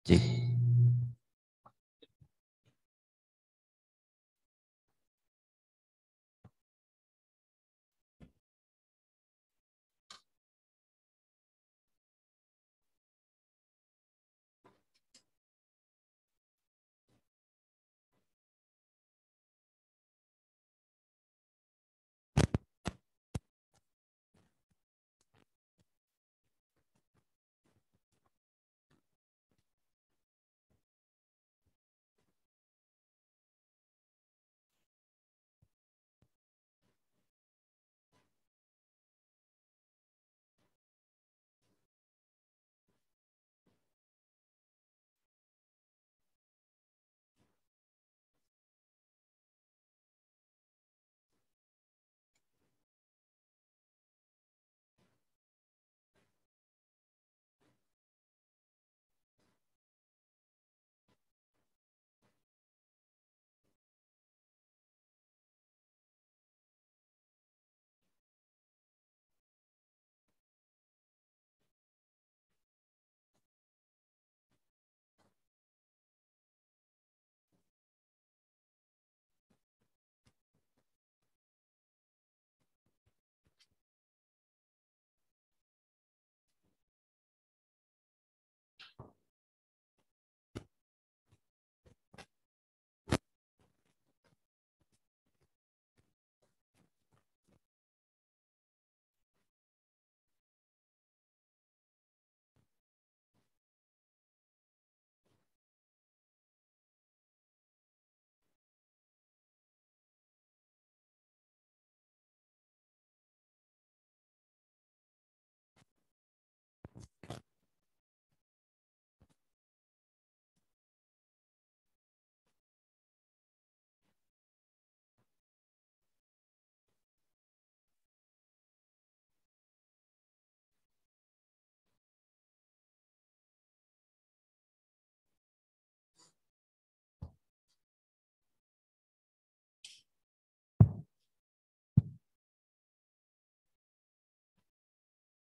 Cek.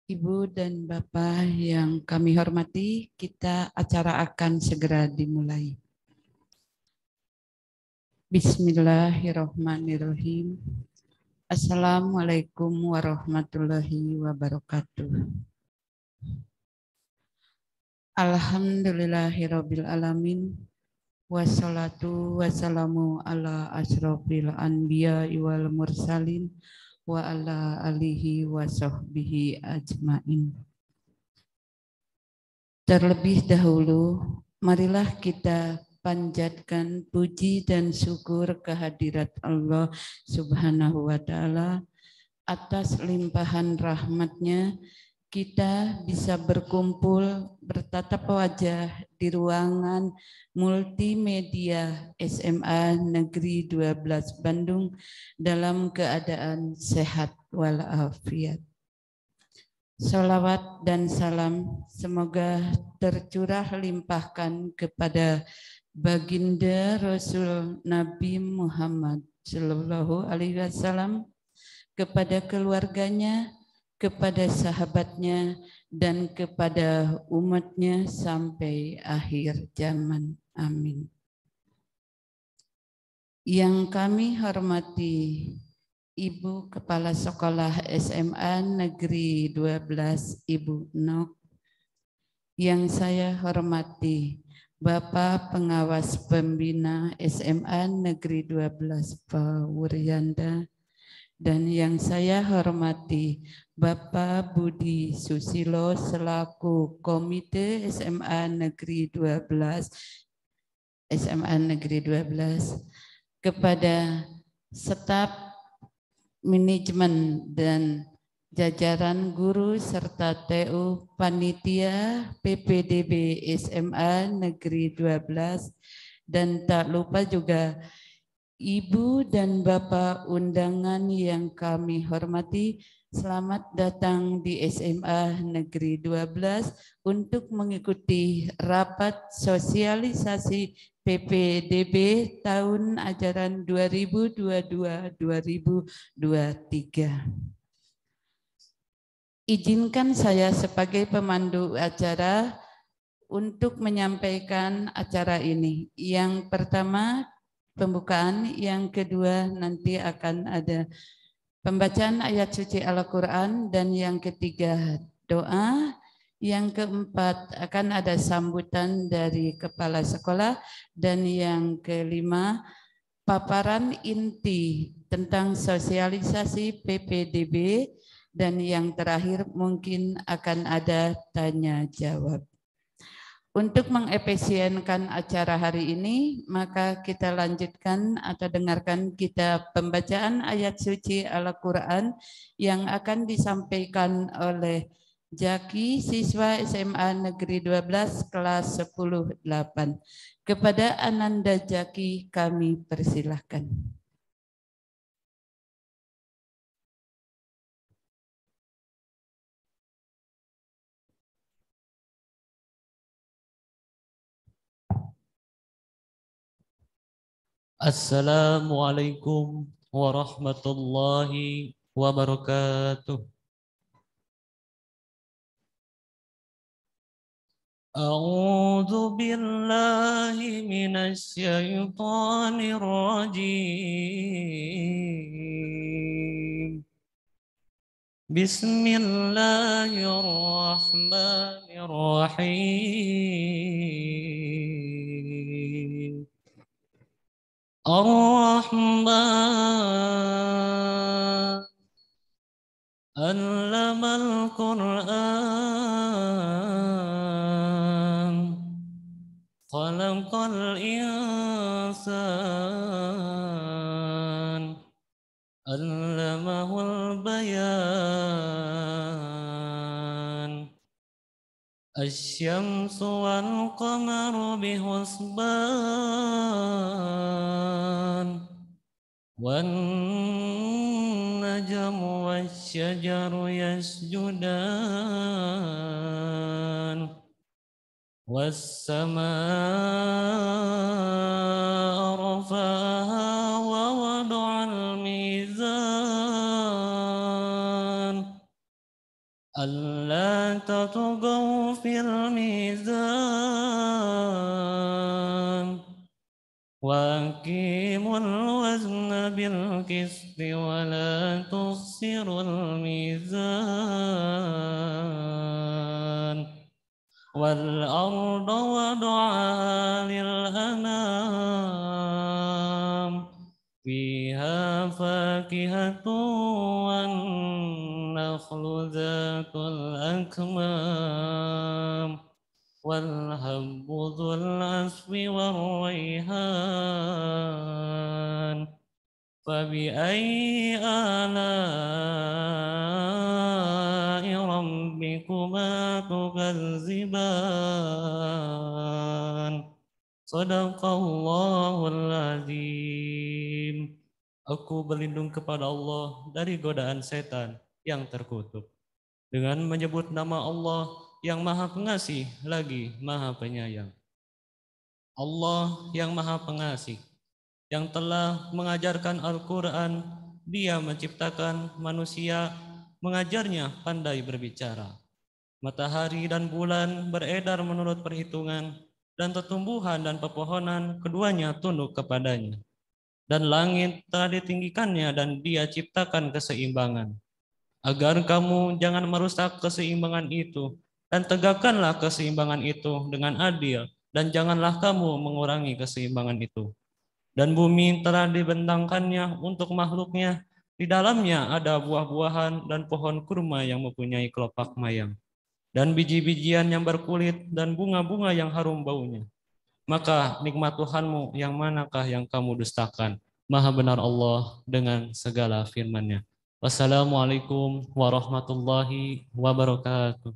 Ibu dan Bapak yang kami hormati, acara akan segera dimulai. Bismillahirrahmanirrahim. Assalamualaikum warahmatullahi wabarakatuh. Alhamdulillahirabbil alamin. Wassalatu wassalamu ala asyrofil anbiya wal mursalin wa ala alihi wa sahbihi ajmain. Terlebih dahulu, marilah kita panjatkan puji dan syukur kehadirat Allah Subhanahu wa Ta'ala atas limpahan rahmat-Nya. Kita bisa berkumpul bertatap wajah di ruangan multimedia SMA Negeri 12 Bandung dalam keadaan sehat walafiat. Salawat dan salam semoga tercurah limpahkan kepada baginda Rasul Nabi Muhammad Sallallahu Alaihi Wasallam, kepada keluarganya, kepada sahabatnya, dan kepada umatnya sampai akhir zaman. Amin. Yang kami hormati Ibu Kepala Sekolah SMA Negeri 12 Ibu Nok, yang saya hormati Bapak Pengawas Pembina SMA Negeri 12 Pak Wuryanda, dan yang saya hormati Bapak Budi Susilo selaku Komite SMA Negeri 12 SMA Negeri 12, kepada staf manajemen dan jajaran guru serta TU panitia PPDB SMA Negeri 12, dan tak lupa juga Ibu dan Bapak undangan yang kami hormati. Selamat datang di SMA Negeri 12 untuk mengikuti rapat sosialisasi PPDB tahun ajaran 2022-2023. Izinkan saya sebagai pemandu acara untuk menyampaikan acara ini. Yang pertama pembukaan, yang kedua nanti akan ada pembacaan ayat suci Al-Quran, dan yang ketiga doa, yang keempat akan ada sambutan dari kepala sekolah, dan yang kelima paparan inti tentang sosialisasi PPDB, dan yang terakhir mungkin akan ada tanya jawab. Untuk mengefisienkan acara hari ini, maka kita lanjutkan atau dengarkan kita pembacaan ayat suci Al-Quran yang akan disampaikan oleh Jaki, siswa SMA Negeri 12 kelas 10-8. Kepada Ananda Jaki kami persilahkan. Assalamualaikum warahmatullahi wabarakatuh. A'udzu billahi minasy syaithanir rajim. Bismillahirrahmanirrahim. Ar-Rahman Allamal Qur'an Khalaqal insan Allamahul bayan Asy-syamsu wal qamaru bihusban wan najmu wasy-syajaru yasjudan was-samaa'a rafa'aha wa wada'al mizan alla tatghaw fil mizan wa aqimul wazna bil qisti wa la tukhsirul mizan wal arda wada'aha lil anam fiha fakihatun wan nakhlu dhatul akmam والهب ذو العصف والريحان فبأي آلاء ربكما تكذبان Sadaqallahul azim. Aku berlindung kepada Allah dari godaan setan yang terkutuk dengan menyebut nama Allah yang Maha Pengasih lagi Maha Penyayang. Allah yang Maha Pengasih, yang telah mengajarkan Al-Quran, Dia menciptakan manusia, mengajarnya pandai berbicara. Matahari dan bulan beredar menurut perhitungan, dan tumbuhan dan pepohonan keduanya tunduk kepadanya. Dan langit telah ditinggikannya dan Dia ciptakan keseimbangan. Agar kamu jangan merusak keseimbangan itu, dan tegakkanlah keseimbangan itu dengan adil, dan janganlah kamu mengurangi keseimbangan itu. Dan bumi telah dibentangkannya untuk makhluknya, di dalamnya ada buah-buahan dan pohon kurma yang mempunyai kelopak mayang, dan biji-bijian yang berkulit dan bunga-bunga yang harum baunya. Maka nikmat Tuhanmu yang manakah yang kamu dustakan? Maha benar Allah dengan segala firman-Nya. Wassalamualaikum warahmatullahi wabarakatuh.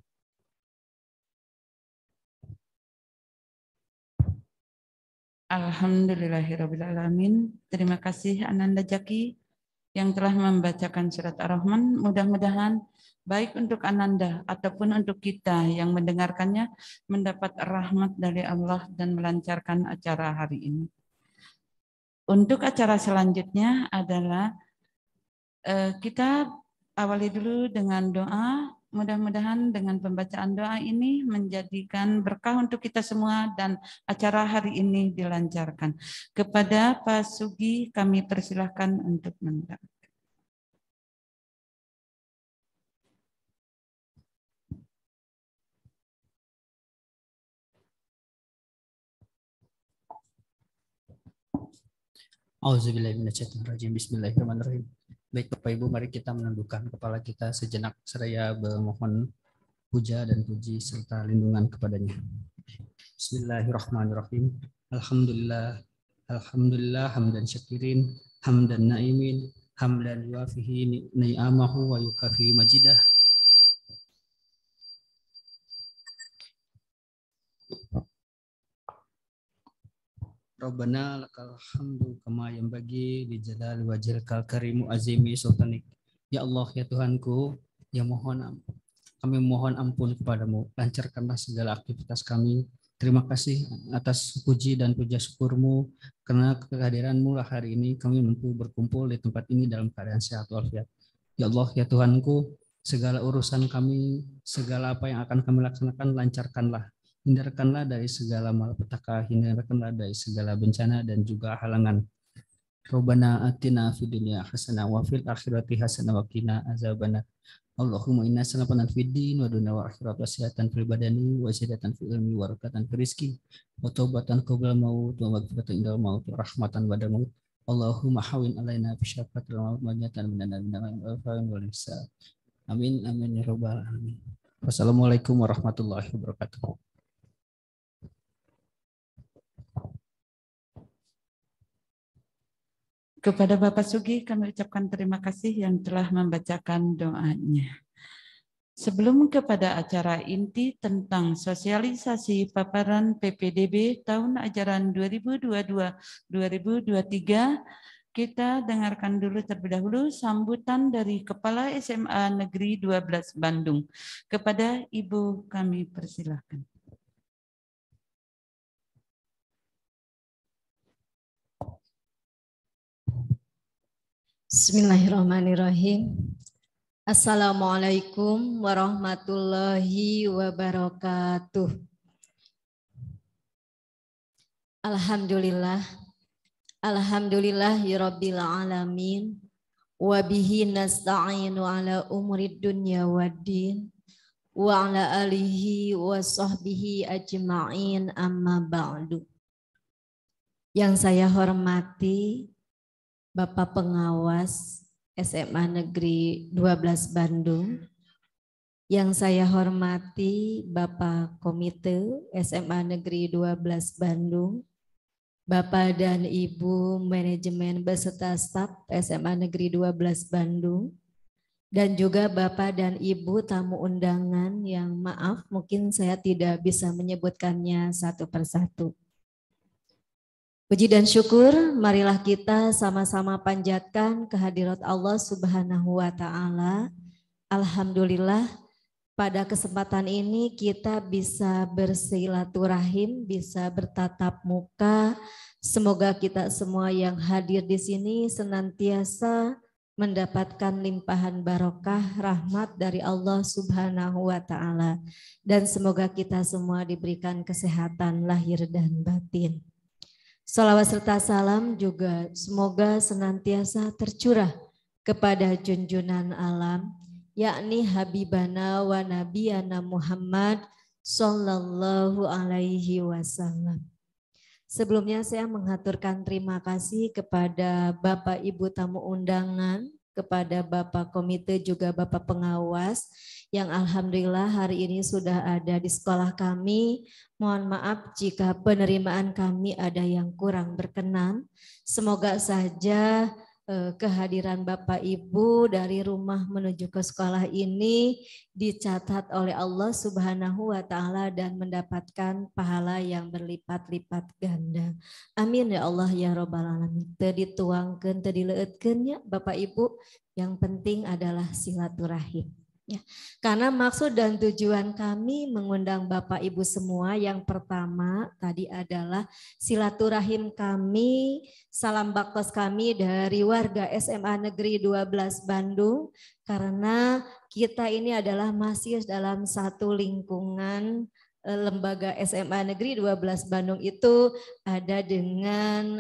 Alhamdulillahirrabbilalamin. Terima kasih Ananda Jaki yang telah membacakan surat Ar-Rahman. Mudah-mudahan baik untuk Ananda ataupun untuk kita yang mendengarkannya mendapat rahmat dari Allah dan melancarkan acara hari ini. Untuk acara selanjutnya adalah kita awali dulu dengan doa mudah-mudahan dengan pembacaan doa ini menjadikan berkah untuk kita semua dan acara hari ini dilancarkan. Kepada Pak Sugi kami persilahkan untuk mendoakan. Auzubillahiminasyaitonirrajim. Bismillahirrahmanirrahim. Baik Bapak Ibu, mari kita menundukkan kepala kita sejenak seraya memohon puja dan puji serta lindungan kepadanya. Bismillahirrahmanirrahim. Alhamdulillah, alhamdulillah hamdan syakirin, hamdan naimin, hamdan yuafihi ni'amahu wa yukafi majidah. Rabbana lakal hamdu kama yanbaghi li jalali wajhikal karimu azimi sultanik. Ya Allah, ya Tuhanku, ya kami mohon ampun kepadamu, lancarkanlah segala aktivitas kami. Terima kasih atas puji dan puja syukurmu, karena kehadiranmu lah hari ini kami mampu berkumpul di tempat ini dalam keadaan sehat walafiat. Ya Allah, ya Tuhanku, segala urusan kami, segala apa yang akan kami laksanakan, lancarkanlah. Hindarkanlah dari segala malapetaka, hindarkanlah dari segala bencana dan juga halangan. Rabbana atina fid dunya hasanah wa fil akhirati hasanah wa qina azabannar. Allahumma inna salatan fid din wa dunya wa akhirat wa sihatan fil badani wa ziyadatan fil ilmi wa barakatan fil rizqi wa taubatan qabla maut wa maghfiratan indal maut wa rahmatan ba'da maut. Allahumma hawin alaina fi syafaqatil maut wa jatan minan wal hisab. Amin amin ya rabbal alamin. Wassalamualaikum warahmatullahi wabarakatuh. Kepada Bapak Sugi kami ucapkan terima kasih yang telah membacakan doanya. Sebelum kepada acara inti tentang sosialisasi paparan PPDB tahun ajaran 2022-2023, kita dengarkan dulu terlebih dahulu sambutan dari Kepala SMA Negeri 12 Bandung. Kepada Ibu kami persilahkan. Bismillahirrahmanirrahim. Assalamualaikum warahmatullahi wabarakatuh. Alhamdulillah. Alhamdulillahirabbil alamin. Wa bihi nasta'inu ala umurid dunya waddin. Wa ala alihi wa sahbihi ajma'in amma ba'du. Yang saya hormati Bapak Pengawas SMA Negeri 12 Bandung, yang saya hormati Bapak Komite SMA Negeri 12 Bandung, Bapak dan Ibu Manajemen beserta staf SMA Negeri 12 Bandung, dan juga Bapak dan Ibu tamu undangan yang maaf mungkin saya tidak bisa menyebutkannya satu persatu. Puji dan syukur, marilah kita sama-sama panjatkan kehadirat Allah Subhanahu wa Ta'ala. Alhamdulillah, pada kesempatan ini kita bisa bersilaturahim, bisa bertatap muka. Semoga kita semua yang hadir di sini senantiasa mendapatkan limpahan barokah rahmat dari Allah Subhanahu wa Ta'ala. Dan semoga kita semua diberikan kesehatan lahir dan batin. Salawat serta salam juga semoga senantiasa tercurah kepada junjunan alam, yakni Habibana wa Nabiyana Muhammad Sallallahu Alaihi Wasallam. Sebelumnya saya mengaturkan terima kasih kepada Bapak Ibu tamu undangan, kepada Bapak Komite juga Bapak Pengawas yang alhamdulillah hari ini sudah ada di sekolah kami. Mohon maaf jika penerimaan kami ada yang kurang berkenan. Semoga saja kehadiran Bapak Ibu dari rumah menuju ke sekolah ini dicatat oleh Allah Subhanahu wa Ta'ala dan mendapatkan pahala yang berlipat-lipat ganda. Amin ya Allah ya Rabbal Alamin. Teu dituangkeun, teu dileueutkeun nya Bapak Ibu. Yang penting adalah silaturahim. Ya, karena maksud dan tujuan kami mengundang Bapak Ibu semua yang pertama tadi adalah silaturahim kami, salam baktos kami dari warga SMA Negeri 12 Bandung, karena kita ini adalah masih dalam satu lingkungan lembaga SMA Negeri 12 Bandung itu ada dengan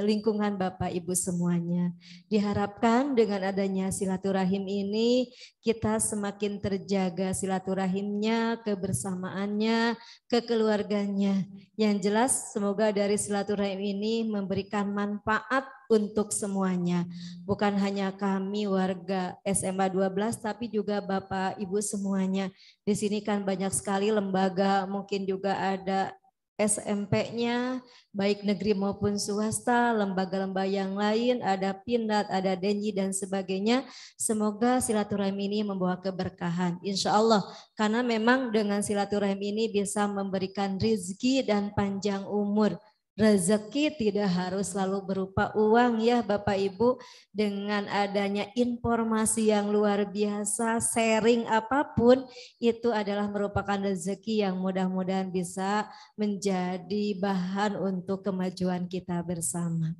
lingkungan Bapak Ibu semuanya. Diharapkan dengan adanya silaturahim ini kita semakin terjaga silaturahimnya, kebersamaannya, kekeluarganya. Yang jelas semoga dari silaturahim ini memberikan manfaat untuk semuanya. Bukan hanya kami warga SMA 12 tapi juga Bapak Ibu semuanya. Di sini kan banyak sekali lembaga, mungkin juga ada SMP-nya, baik negeri maupun swasta, lembaga-lembaga yang lain, ada Pindad, ada Denji dan sebagainya. Semoga silaturahim ini membawa keberkahan, insya Allah. Karena memang dengan silaturahim ini bisa memberikan rezeki dan panjang umur. Rezeki tidak harus selalu berupa uang ya Bapak Ibu. Dengan adanya informasi yang luar biasa, sharing apapun itu adalah merupakan rezeki yang mudah-mudahan bisa menjadi bahan untuk kemajuan kita bersama.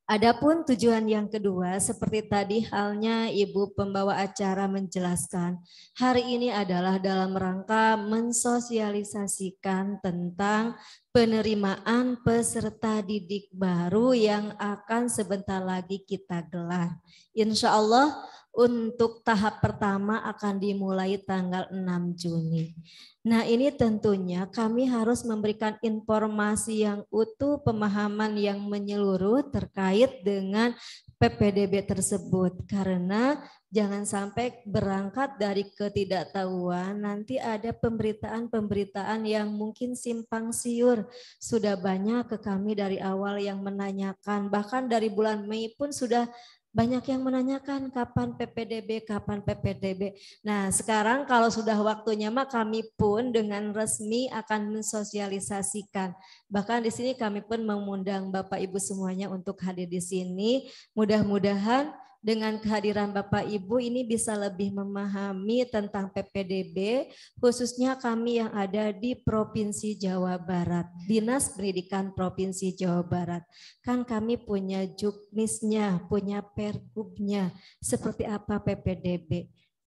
Adapun tujuan yang kedua, seperti tadi halnya Ibu pembawa acara menjelaskan, hari ini adalah dalam rangka mensosialisasikan tentang penerimaan peserta didik baru yang akan sebentar lagi kita gelar. Insya Allah untuk tahap pertama akan dimulai tanggal 6 Juni. Nah ini tentunya kami harus memberikan informasi yang utuh, pemahaman yang menyeluruh terkait dengan PPDB tersebut. Karena jangan sampai berangkat dari ketidaktahuan, nanti ada pemberitaan-pemberitaan yang mungkin simpang siur. Sudah banyak ke kami dari awal yang menanyakan, bahkan dari bulan Mei pun sudah banyak yang menanyakan kapan PPDB, kapan PPDB. Nah sekarang kalau sudah waktunya mah kami pun dengan resmi akan mensosialisasikan. Bahkan di sini kami pun mengundang Bapak Ibu semuanya untuk hadir di sini. Mudah-mudahan dengan kehadiran Bapak Ibu ini bisa lebih memahami tentang PPDB, khususnya kami yang ada di Provinsi Jawa Barat, Dinas Pendidikan Provinsi Jawa Barat. Kan kami punya juknisnya, punya pergubnya, seperti apa PPDB.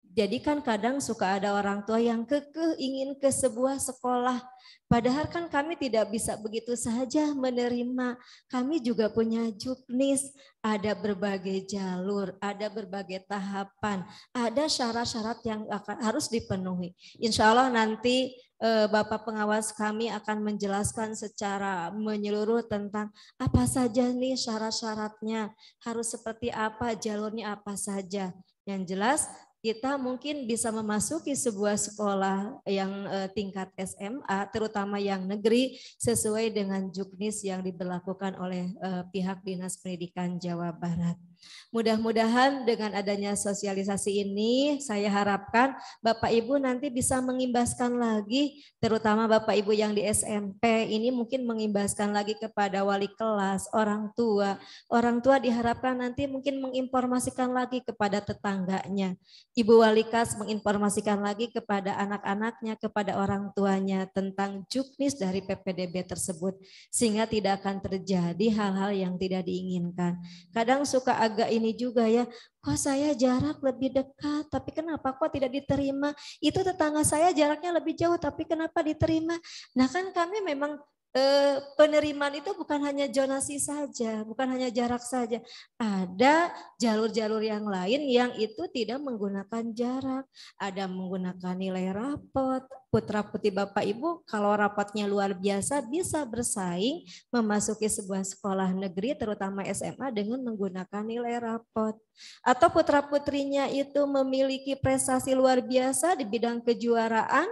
Jadi kan kadang suka ada orang tua yang kekeh ingin ke sebuah sekolah. Padahal kan kami tidak bisa begitu saja menerima. Kami juga punya juknis, ada berbagai jalur, ada berbagai tahapan, ada syarat-syarat yang harus dipenuhi. Insya Allah nanti Bapak pengawas kami akan menjelaskan secara menyeluruh tentang apa saja nih syarat-syaratnya, harus seperti apa, jalurnya apa saja. Yang jelas kita mungkin bisa memasuki sebuah sekolah yang tingkat SMA, terutama yang negeri, sesuai dengan juknis yang diberlakukan oleh pihak Dinas Pendidikan Jawa Barat. Mudah-mudahan dengan adanya sosialisasi ini, saya harapkan Bapak Ibu nanti bisa mengimbaskan lagi, terutama Bapak Ibu yang di SMP, ini mungkin mengimbaskan lagi kepada wali kelas, orang tua. Orang tua diharapkan nanti mungkin menginformasikan lagi kepada tetangganya. Ibu wali kelas menginformasikan lagi kepada anak-anaknya, kepada orang tuanya tentang juknis dari PPDB tersebut, sehingga tidak akan terjadi hal-hal yang tidak diinginkan. Kadang suka agak ini juga ya, kok saya jarak lebih dekat, tapi kenapa kok tidak diterima? Itu tetangga saya jaraknya lebih jauh, tapi kenapa diterima? Nah kan kami memang penerimaan itu bukan hanya zonasi saja, bukan hanya jarak saja. Ada jalur-jalur yang lain yang itu tidak menggunakan jarak. Ada menggunakan nilai rapot. Putra-putri Bapak Ibu kalau rapotnya luar biasa bisa bersaing memasuki sebuah sekolah negeri terutama SMA dengan menggunakan nilai rapot. Atau putra-putrinya itu memiliki prestasi luar biasa di bidang kejuaraan,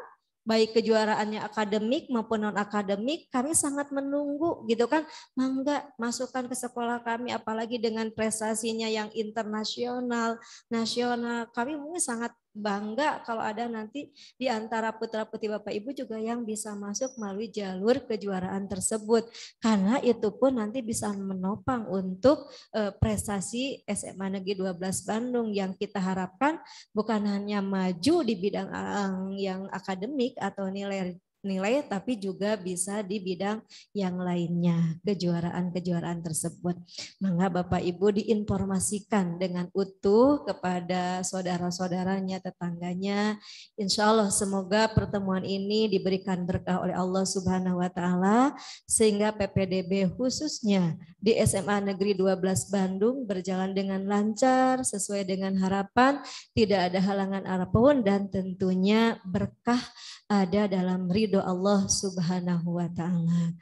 baik kejuaraannya akademik maupun non-akademik, kami sangat menunggu gitu kan, mangga masukkan ke sekolah kami, apalagi dengan prestasinya yang internasional, nasional, kami mungkin sangat bangga kalau ada nanti di antara putra-putri Bapak Ibu juga yang bisa masuk melalui jalur kejuaraan tersebut. Karena itu pun nanti bisa menopang untuk prestasi SMA Negeri 12 Bandung yang kita harapkan bukan hanya maju di bidang yang akademik atau nilai tapi juga bisa di bidang yang lainnya, kejuaraan-kejuaraan tersebut. Maka Bapak Ibu diinformasikan dengan utuh kepada saudara-saudaranya, tetangganya. Insya Allah semoga pertemuan ini diberikan berkah oleh Allah Subhanahu wa Ta'ala, sehingga PPDB khususnya di SMA Negeri 12 Bandung berjalan dengan lancar sesuai dengan harapan, tidak ada halangan apapun, dan tentunya berkah ada dalam ridho Allah Subhanahu wa Ta'ala.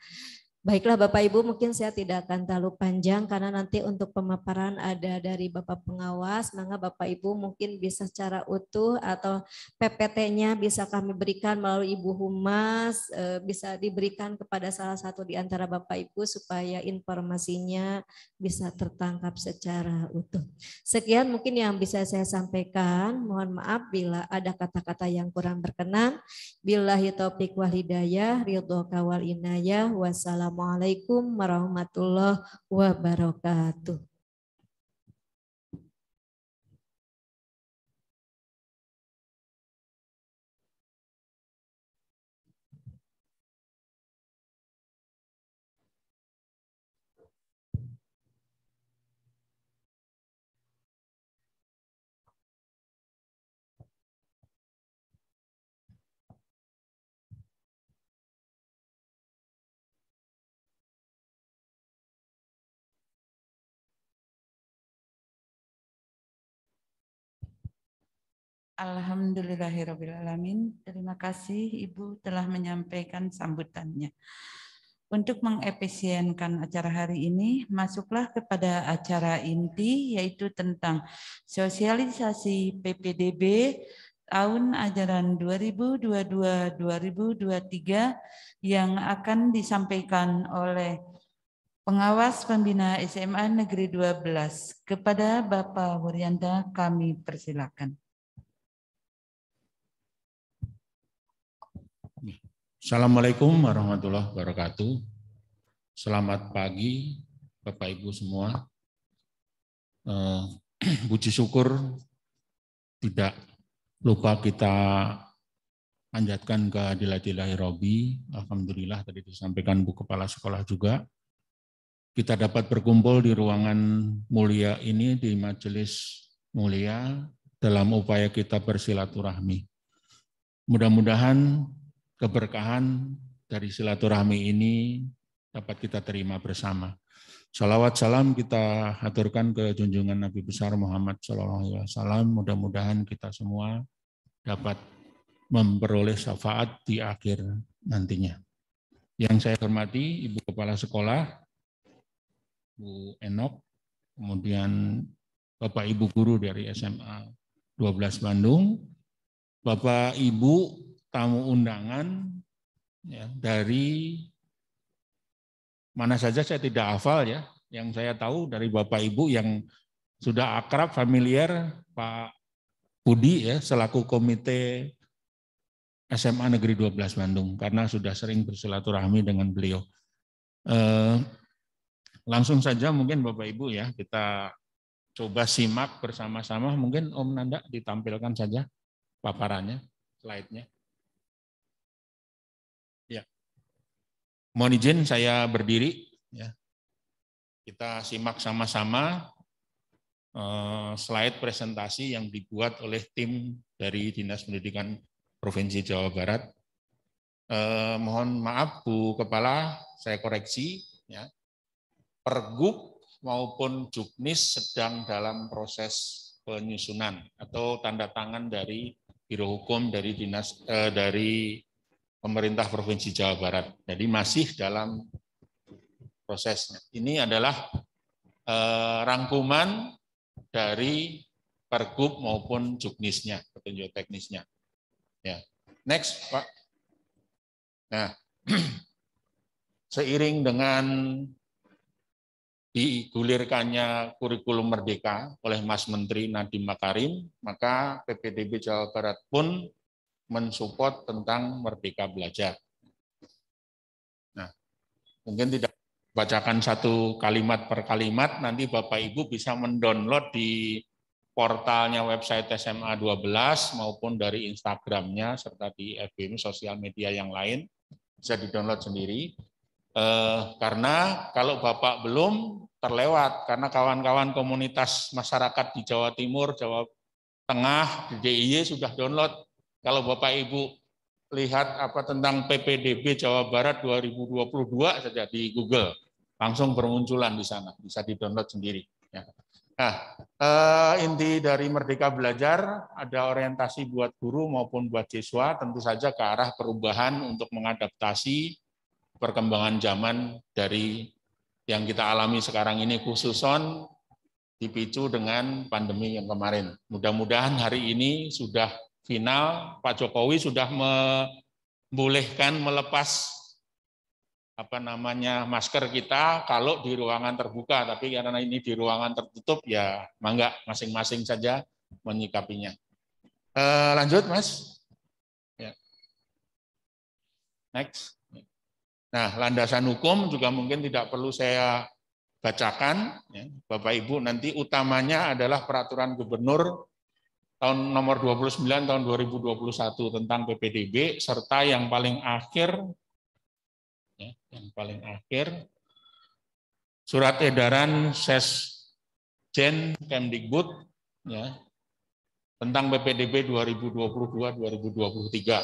Baiklah Bapak Ibu, mungkin saya tidak akan terlalu panjang karena nanti untuk pemaparan ada dari Bapak Pengawas, maka Bapak Ibu mungkin bisa secara utuh atau PPT-nya bisa kami berikan melalui Ibu Humas, bisa diberikan kepada salah satu di antara Bapak Ibu supaya informasinya bisa tertangkap secara utuh. Sekian mungkin yang bisa saya sampaikan, mohon maaf bila ada kata-kata yang kurang berkenan. Billahi taufiq wal hidayah, ridhoka wal inayah, wassalamualaikum warahmatullahi wabarakatuh. Alhamdulillahirrabbilalamin. Terima kasih Ibu telah menyampaikan sambutannya. Untuk mengefisienkan acara hari ini, masuklah kepada acara inti, yaitu tentang sosialisasi PPDB tahun ajaran 2022-2023 yang akan disampaikan oleh Pengawas Pembina SMA Negeri 12. Kepada Bapak Wuryanta kami persilakan. Assalamualaikum warahmatullahi wabarakatuh. Selamat pagi Bapak Ibu semua. Puji syukur tidak lupa kita panjatkan kehadirat-ilahi Robbi. Alhamdulillah tadi disampaikan Bu Kepala Sekolah juga. Kita dapat berkumpul di ruangan mulia ini, di majelis mulia dalam upaya kita bersilaturahmi. Mudah-mudahan keberkahan dari silaturahmi ini dapat kita terima bersama. Salawat salam kita haturkan ke junjungan Nabi besar Muhammad SAW. Mudah-mudahan kita semua dapat memperoleh syafaat di akhir nantinya. Yang saya hormati Ibu Kepala Sekolah, Bu Enok, kemudian Bapak Ibu Guru dari SMA 12 Bandung, Bapak Ibu tamu undangan ya, dari mana saja saya tidak hafal ya. Yang saya tahu dari Bapak Ibu yang sudah akrab, familiar, Pak Budi ya, selaku komite SMA Negeri 12 Bandung, karena sudah sering bersilaturahmi dengan beliau. Langsung saja mungkin Bapak Ibu ya, kita coba simak bersama-sama. Mungkin Om Nanda ditampilkan saja paparannya, slide-nya. Mohon izin saya berdiri, ya. Kita simak sama-sama slide presentasi yang dibuat oleh tim dari Dinas Pendidikan Provinsi Jawa Barat. Mohon maaf Bu Kepala, saya koreksi, ya. Pergub maupun Juknis sedang dalam proses penyusunan atau tanda tangan dari Biro Hukum dari dari Pemerintah Provinsi Jawa Barat. Jadi masih dalam prosesnya. Ini adalah rangkuman dari Pergub maupun Juknisnya, petunjuk teknisnya. Ya. Next, Pak. Nah, seiring dengan digulirkannya kurikulum Merdeka oleh Mas Menteri Nadiem Makarim, maka PPDB Jawa Barat pun mensupport tentang Merdeka Belajar. Nah, mungkin tidak bacakan satu kalimat per kalimat, nanti Bapak Ibu bisa mendownload di portalnya website SMA 12 maupun dari Instagramnya serta di FB sosial media yang lain, bisa di-download sendiri. Karena kalau Bapak belum, terlewat, karena kawan-kawan komunitas masyarakat di Jawa Timur, Jawa Tengah, di DIY sudah download. Kalau Bapak Ibu lihat apa tentang PPDB Jawa Barat 2022 saja di Google, langsung bermunculan di sana, bisa di-download sendiri. Nah, inti dari Merdeka Belajar ada orientasi buat guru maupun buat siswa, tentu saja ke arah perubahan untuk mengadaptasi perkembangan zaman dari yang kita alami sekarang ini, khususon dipicu dengan pandemi yang kemarin. Mudah-mudahan hari ini sudah final, Pak Jokowi sudah membolehkan melepas masker kita kalau di ruangan terbuka, tapi karena ini di ruangan tertutup ya mangga masing-masing saja menyikapinya. Lanjut Mas. Ya. Next. Nah, landasan hukum juga mungkin tidak perlu saya bacakan, ya. Bapak Ibu, nanti utamanya adalah peraturan gubernur tahun nomor 29 tahun 2021 tentang PPDB, serta yang paling akhir, ya, surat edaran Sesjen Kemdikbud, ya, tentang PPDB 2022-2023. Ya.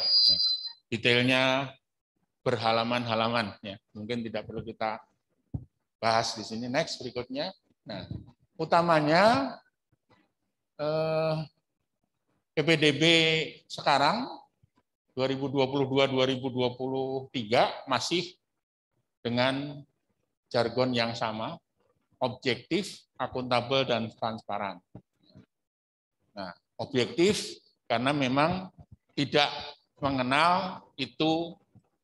Detailnya berhalaman-halaman, ya, mungkin tidak perlu kita bahas di sini. Next, berikutnya. Nah, utamanya PPDB sekarang 2022-2023 masih dengan jargon yang sama, objektif, akuntabel, dan transparan. Nah, objektif karena memang tidak mengenal itu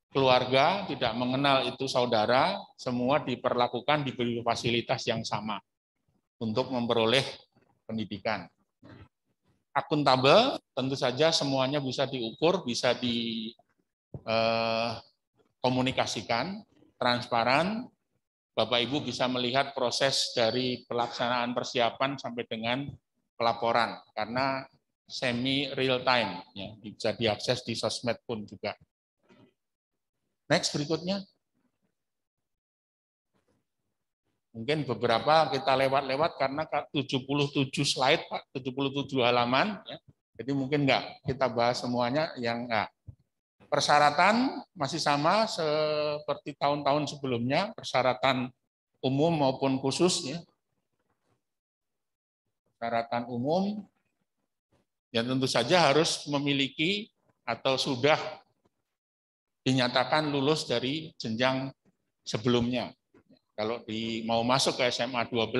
keluarga, tidak mengenal itu saudara, semua diperlakukan, diberi fasilitas yang sama untuk memperoleh pendidikan. Akuntabel, tentu saja semuanya bisa diukur, bisa dikomunikasikan, transparan, Bapak Ibu bisa melihat proses dari pelaksanaan persiapan sampai dengan pelaporan, karena semi real time, ya, bisa diakses di sosmed pun juga. Next, berikutnya. Mungkin beberapa kita lewat-lewat karena 77 slide, Pak, 77 halaman. Ya. Jadi mungkin enggak kita bahas semuanya, yang enggak. Persyaratan masih sama seperti tahun-tahun sebelumnya, persyaratan umum maupun khusus. Ya. Persyaratan umum, ya tentu saja harus memiliki atau sudah dinyatakan lulus dari jenjang sebelumnya. Kalau mau masuk ke SMA 12,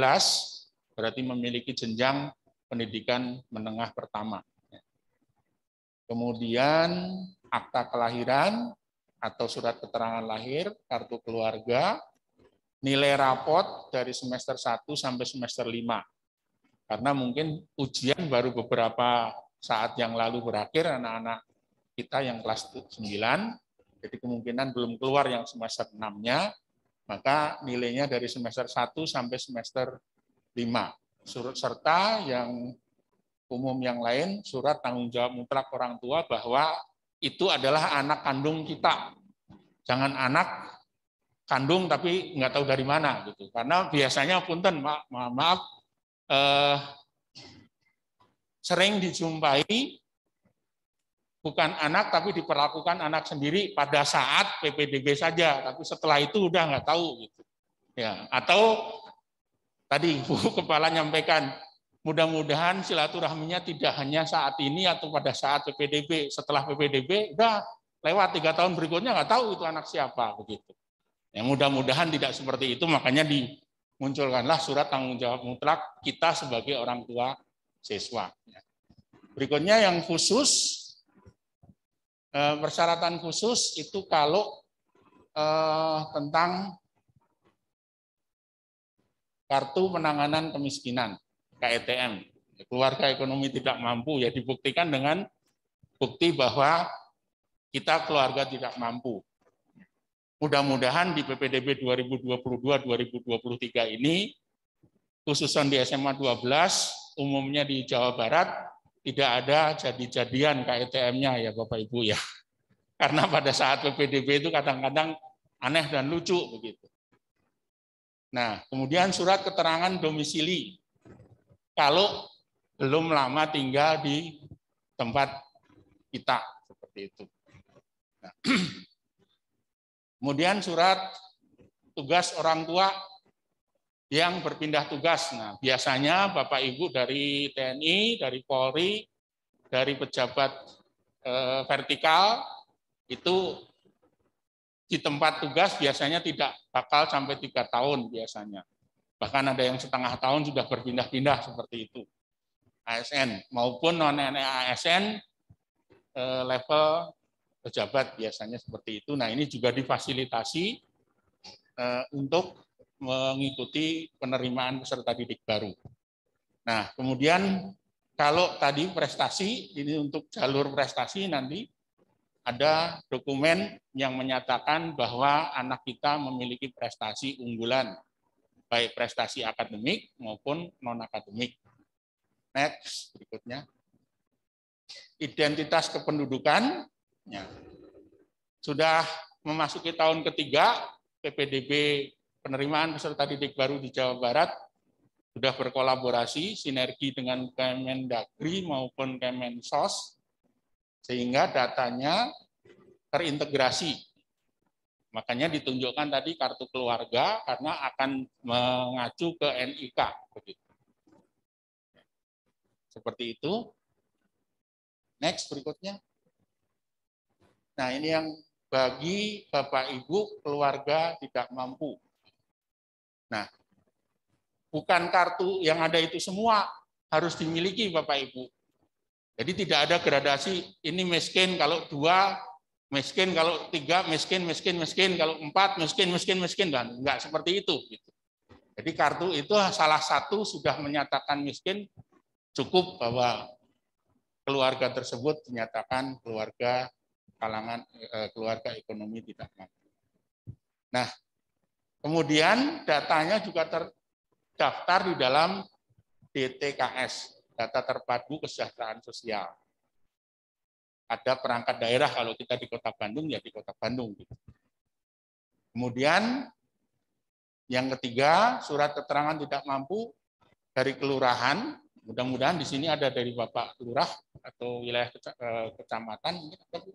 berarti memiliki jenjang pendidikan menengah pertama. Kemudian akta kelahiran atau surat keterangan lahir, kartu keluarga, nilai rapot dari semester 1 sampai semester 5. Karena mungkin ujian baru beberapa saat yang lalu berakhir, anak-anak kita yang kelas 9, jadi kemungkinan belum keluar yang semester 6-nya, maka nilainya dari semester 1 sampai semester 5. Surat serta yang umum yang lain, surat tanggung jawab mutlak orang tua bahwa itu adalah anak kandung kita. Jangan anak kandung tapi nggak tahu dari mana gitu. Karena biasanya punten, maaf, sering dijumpai bukan anak tapi diperlakukan anak sendiri pada saat PPDB saja, tapi setelah itu udah nggak tahu gitu. Ya, atau tadi Bu Kepala nyampaikan, mudah-mudahan silaturahminya tidak hanya saat ini atau pada saat PPDB, setelah PPDB udah lewat 3 tahun berikutnya nggak tahu itu anak siapa begitu. Ya, mudah-mudahan tidak seperti itu, makanya dimunculkanlah surat tanggung jawab mutlak kita sebagai orang tua siswa. Berikutnya yang khusus. Persyaratan khusus itu kalau tentang kartu penanganan kemiskinan, KETM, keluarga ekonomi tidak mampu, ya dibuktikan dengan bukti bahwa kita keluarga tidak mampu. Mudah-mudahan di PPDB 2022-2023 ini, khususnya di SMA 12, umumnya di Jawa Barat, tidak ada jadi-jadian KETM-nya ya Bapak Ibu ya. Karena pada saat PPDB itu kadang-kadang aneh dan lucu begitu. Nah, kemudian surat keterangan domisili. Kalau belum lama tinggal di tempat kita, seperti itu. Nah, kemudian surat tugas orang tua yang berpindah tugas. Nah, biasanya Bapak Ibu dari TNI, dari Polri, dari pejabat vertikal, itu di tempat tugas biasanya tidak bakal sampai 3 tahun biasanya. Bahkan ada yang setengah tahun sudah berpindah-pindah seperti itu. ASN maupun non-ASN level pejabat biasanya seperti itu. Nah, ini juga difasilitasi untuk mengikuti penerimaan peserta didik baru. Nah, kemudian kalau tadi prestasi, ini untuk jalur prestasi nanti ada dokumen yang menyatakan bahwa anak kita memiliki prestasi unggulan, baik prestasi akademik maupun non-akademik. Next, berikutnya. Identitas kependudukan. Ya. Sudah memasuki tahun ketiga, PPDB penerimaan peserta didik baru di Jawa Barat sudah berkolaborasi, sinergi dengan Kemendagri maupun Kemensos, sehingga datanya terintegrasi. Makanya ditunjukkan tadi kartu keluarga karena akan mengacu ke NIK. Begitu. Seperti itu. Next, berikutnya. Nah, ini yang bagi Bapak Ibu keluarga tidak mampu. Nah, bukan kartu yang ada itu semua harus dimiliki Bapak Ibu. Jadi tidak ada gradasi, ini miskin kalau 2, miskin kalau 3, miskin, kalau 4, miskin, dan enggak seperti itu. Jadi kartu itu salah satu sudah menyatakan miskin, cukup bahwa keluarga tersebut dinyatakan keluarga kalangan keluarga ekonomi tidak mampu. Nah, kemudian datanya juga terdaftar di dalam DTKS, data terpadu kesejahteraan sosial. Ada perangkat daerah kalau kita di Kota Bandung ya di Kota Bandung. Kemudian yang ketiga, surat keterangan tidak mampu dari kelurahan. Mudah-mudahan di sini ada dari Bapak Lurah atau wilayah kecamatan. Mungkin ada Bu,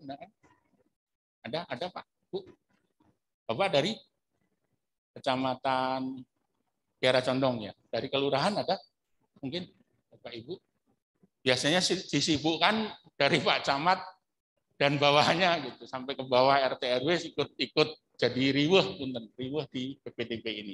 ada Pak, Bu. Bapak dari Kecamatan Kiara Condong ya. Dari kelurahan ada mungkin Bapak Ibu. Biasanya disibukkan dari Pak Camat dan bawahnya gitu sampai ke bawah RT RW ikut jadi riweuh di PPDB ini.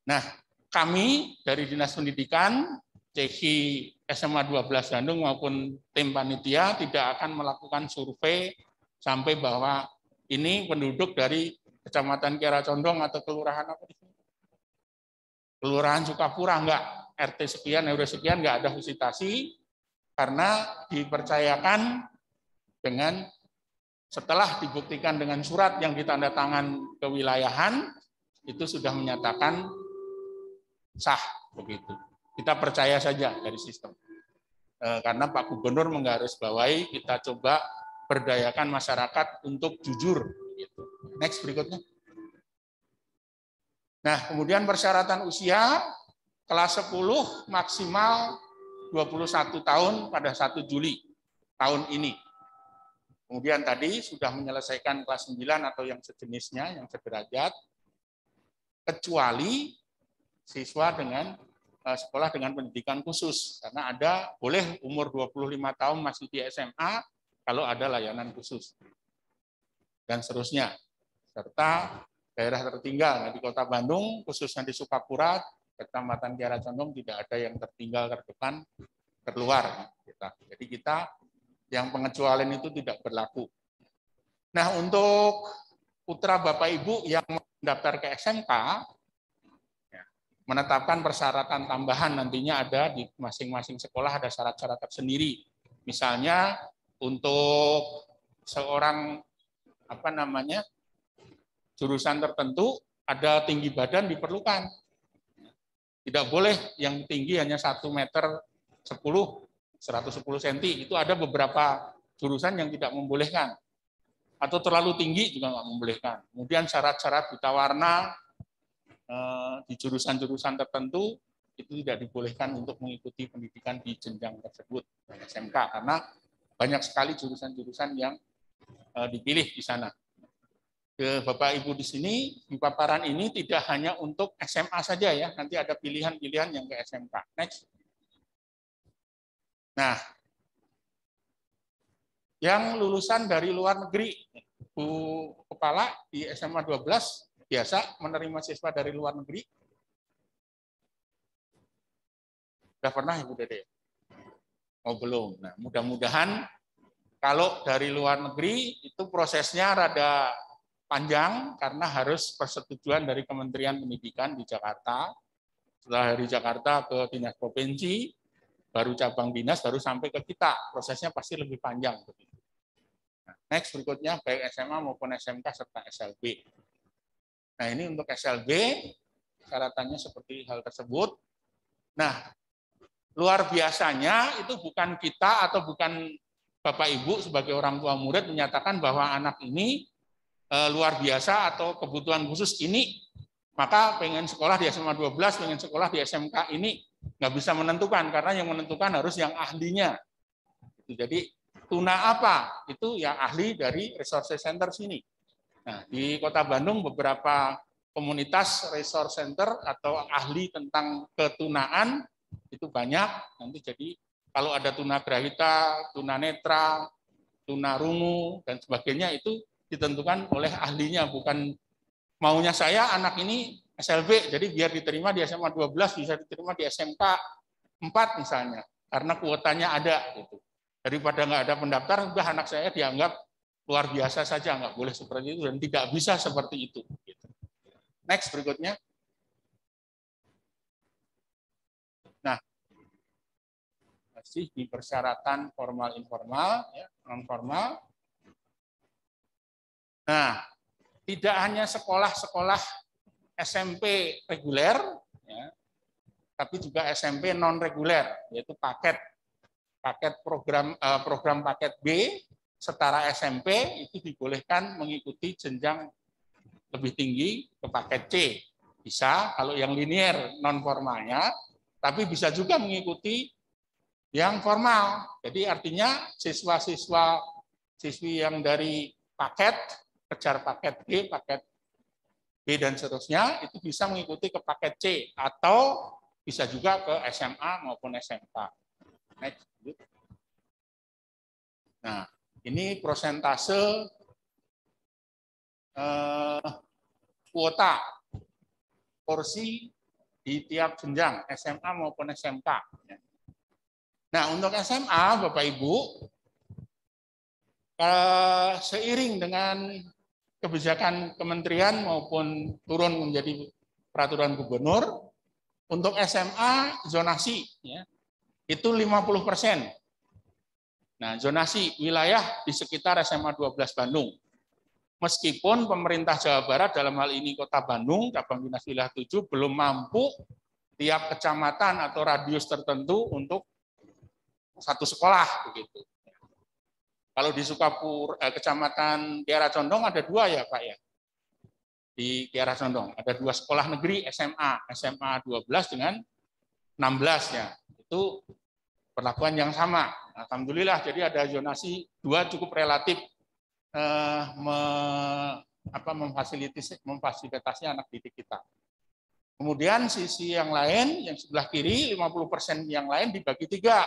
Nah, kami dari Dinas Pendidikan CEKI SMA 12 Bandung maupun tim panitia tidak akan melakukan survei sampai bahwa ini penduduk dari Kecamatan Kiara Condong atau kelurahan apa di sini? Kelurahan Sukapura enggak, RT sekian, RW sekian enggak ada visitasi karena dipercayakan dengan setelah dibuktikan dengan surat yang ditandatangan kewilayahan itu sudah menyatakan sah begitu. Kita percaya saja dari sistem. Karena Pak Gubernur menggarisbawahi kita coba berdayakan masyarakat untuk jujur gitu. Next berikutnya. Nah, kemudian persyaratan usia kelas 10 maksimal 21 tahun pada 1 Juli tahun ini. Kemudian tadi sudah menyelesaikan kelas 9 atau yang sejenisnya, yang sederajat, kecuali siswa dengan sekolah dengan pendidikan khusus. Karena ada boleh umur 25 tahun masih di SMA kalau ada layanan khusus. Dan seterusnya. Serta daerah tertinggal di Kota Bandung, khususnya di Sukapura, Kecamatan Kiara Condong tidak ada yang tertinggal terdepan, terluar. Jadi kita yang pengecualian itu tidak berlaku. Nah, untuk putra Bapak Ibu yang mendaftar ke SMK, menetapkan persyaratan tambahan, nantinya ada di masing-masing sekolah ada syarat-syarat tersendiri. Misalnya untuk seorang jurusan tertentu ada tinggi badan diperlukan. Tidak boleh yang tinggi hanya 1 meter 10, 110 cm. Itu ada beberapa jurusan yang tidak membolehkan. Atau terlalu tinggi juga nggak membolehkan. Kemudian syarat-syarat buta warna di jurusan-jurusan tertentu itu tidak dibolehkan untuk mengikuti pendidikan di jenjang tersebut, SMK, karena banyak sekali jurusan-jurusan yang dipilih di sana. Ke Bapak Ibu di sini, di paparan ini tidak hanya untuk SMA saja ya, nanti ada pilihan-pilihan yang ke SMK. Next. Nah, yang lulusan dari luar negeri, Bu Kepala di SMA 12 biasa menerima siswa dari luar negeri. Sudah pernah Ibu Dede? Oh belum. Nah, mudah-mudahan kalau dari luar negeri itu prosesnya rada panjang karena harus persetujuan dari Kementerian Pendidikan di Jakarta. Setelah dari Jakarta ke dinas provinsi, baru cabang dinas, baru sampai ke kita. Prosesnya pasti lebih panjang. Nah, next berikutnya baik SMA maupun SMK serta SLB. Nah ini untuk SLB syaratannya seperti hal tersebut. Nah luar biasanya itu bukan kita atau bukan Bapak Ibu sebagai orang tua murid menyatakan bahwa anak ini luar biasa atau kebutuhan khusus ini, maka pengen sekolah di SMA 12, pengen sekolah di SMK ini nggak bisa menentukan, karena yang menentukan harus yang ahlinya. Jadi tuna apa? Itu yang ahli dari resource center sini. Nah, di Kota Bandung beberapa komunitas resource center atau ahli tentang ketunaan itu banyak. Nanti jadi kalau ada tuna grahita, tuna netra, tuna rungu dan sebagainya itu ditentukan oleh ahlinya, bukan maunya saya anak ini SLB, jadi biar diterima di SMA 12 bisa diterima di SMK 4 misalnya, karena kuotanya ada gitu. Daripada nggak ada pendaftar, udah anak saya dianggap luar biasa saja, nggak boleh seperti itu dan tidak bisa seperti itu. Next berikutnya. Nah, masih di persyaratan formal informal, ya, non formal. Nah, tidak hanya sekolah-sekolah SMP reguler, ya, tapi juga SMP non reguler, yaitu paket program paket B setara SMP itu dibolehkan mengikuti jenjang lebih tinggi ke paket C. Bisa kalau yang linier non formalnya, tapi bisa juga mengikuti yang formal. Jadi artinya siswi yang dari paket kejar paket B dan seterusnya itu bisa mengikuti ke paket C atau bisa juga ke SMA maupun SMK. Next. Nah, ini prosentase kuota porsi di tiap jenjang SMA maupun SMK. Nah, untuk SMA Bapak Ibu seiring dengan kebijakan kementerian maupun turun menjadi peraturan gubernur, untuk SMA zonasi ya, itu 50%. Nah, zonasi wilayah di sekitar SMA 12 Bandung. Meskipun pemerintah Jawa Barat dalam hal ini Kota Bandung, cabang dinas wilayah 7 belum mampu tiap kecamatan atau radius tertentu untuk satu sekolah begitu. Kalau di Kecamatan Kiara Condong ada 2 ya Pak ya. Di Kiara Condong ada 2 sekolah negeri SMA 12 dengan 16 ya. Itu perlakuan yang sama. Alhamdulillah jadi ada zonasi 2 cukup relatif memfasilitasi anak didik kita. Kemudian sisi yang lain, yang sebelah kiri 50% yang lain dibagi 3.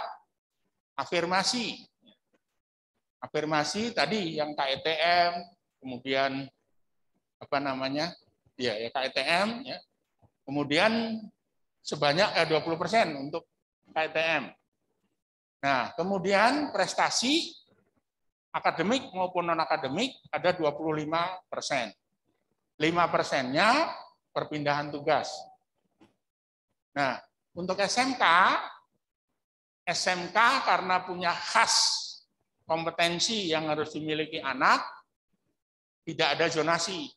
Afirmasi. Afirmasi tadi yang KETM, kemudian KETM ya. Kemudian sebanyak 20% untuk KETM. Nah, kemudian prestasi akademik maupun non akademik ada 25%. 5%-nya perpindahan tugas. Nah, untuk SMK karena punya khas kompetensi yang harus dimiliki anak, tidak ada zonasi.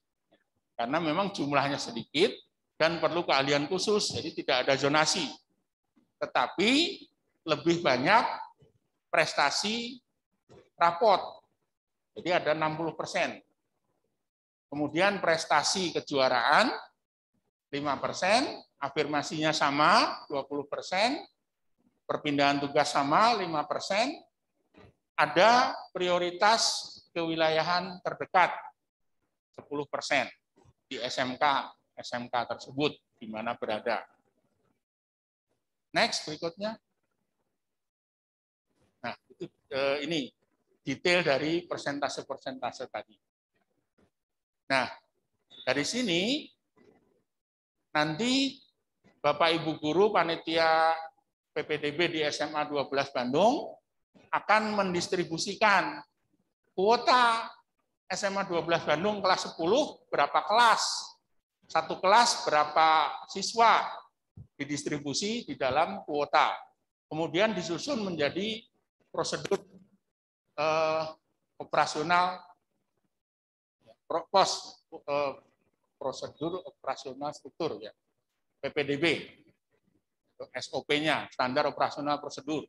Karena memang jumlahnya sedikit dan perlu keahlian khusus, jadi tidak ada zonasi. Tetapi lebih banyak prestasi raport, jadi ada 60%. Kemudian prestasi kejuaraan 5%, afirmasinya sama 20%, perpindahan tugas sama 5%, ada prioritas kewilayahan terdekat 10% di SMK tersebut di mana berada. Next berikutnya. Nah, itu ini detail dari persentase-persentase tadi. Nah, dari sini nanti Bapak Ibu guru panitia PPDB di SMA 12 Bandung akan mendistribusikan kuota SMA 12 Bandung kelas 10 berapa kelas, satu kelas berapa siswa, didistribusi di dalam kuota. Kemudian disusun menjadi prosedur operasional, prosedur operasional struktur ya, PPDB, SOP-nya, standar operasional prosedur.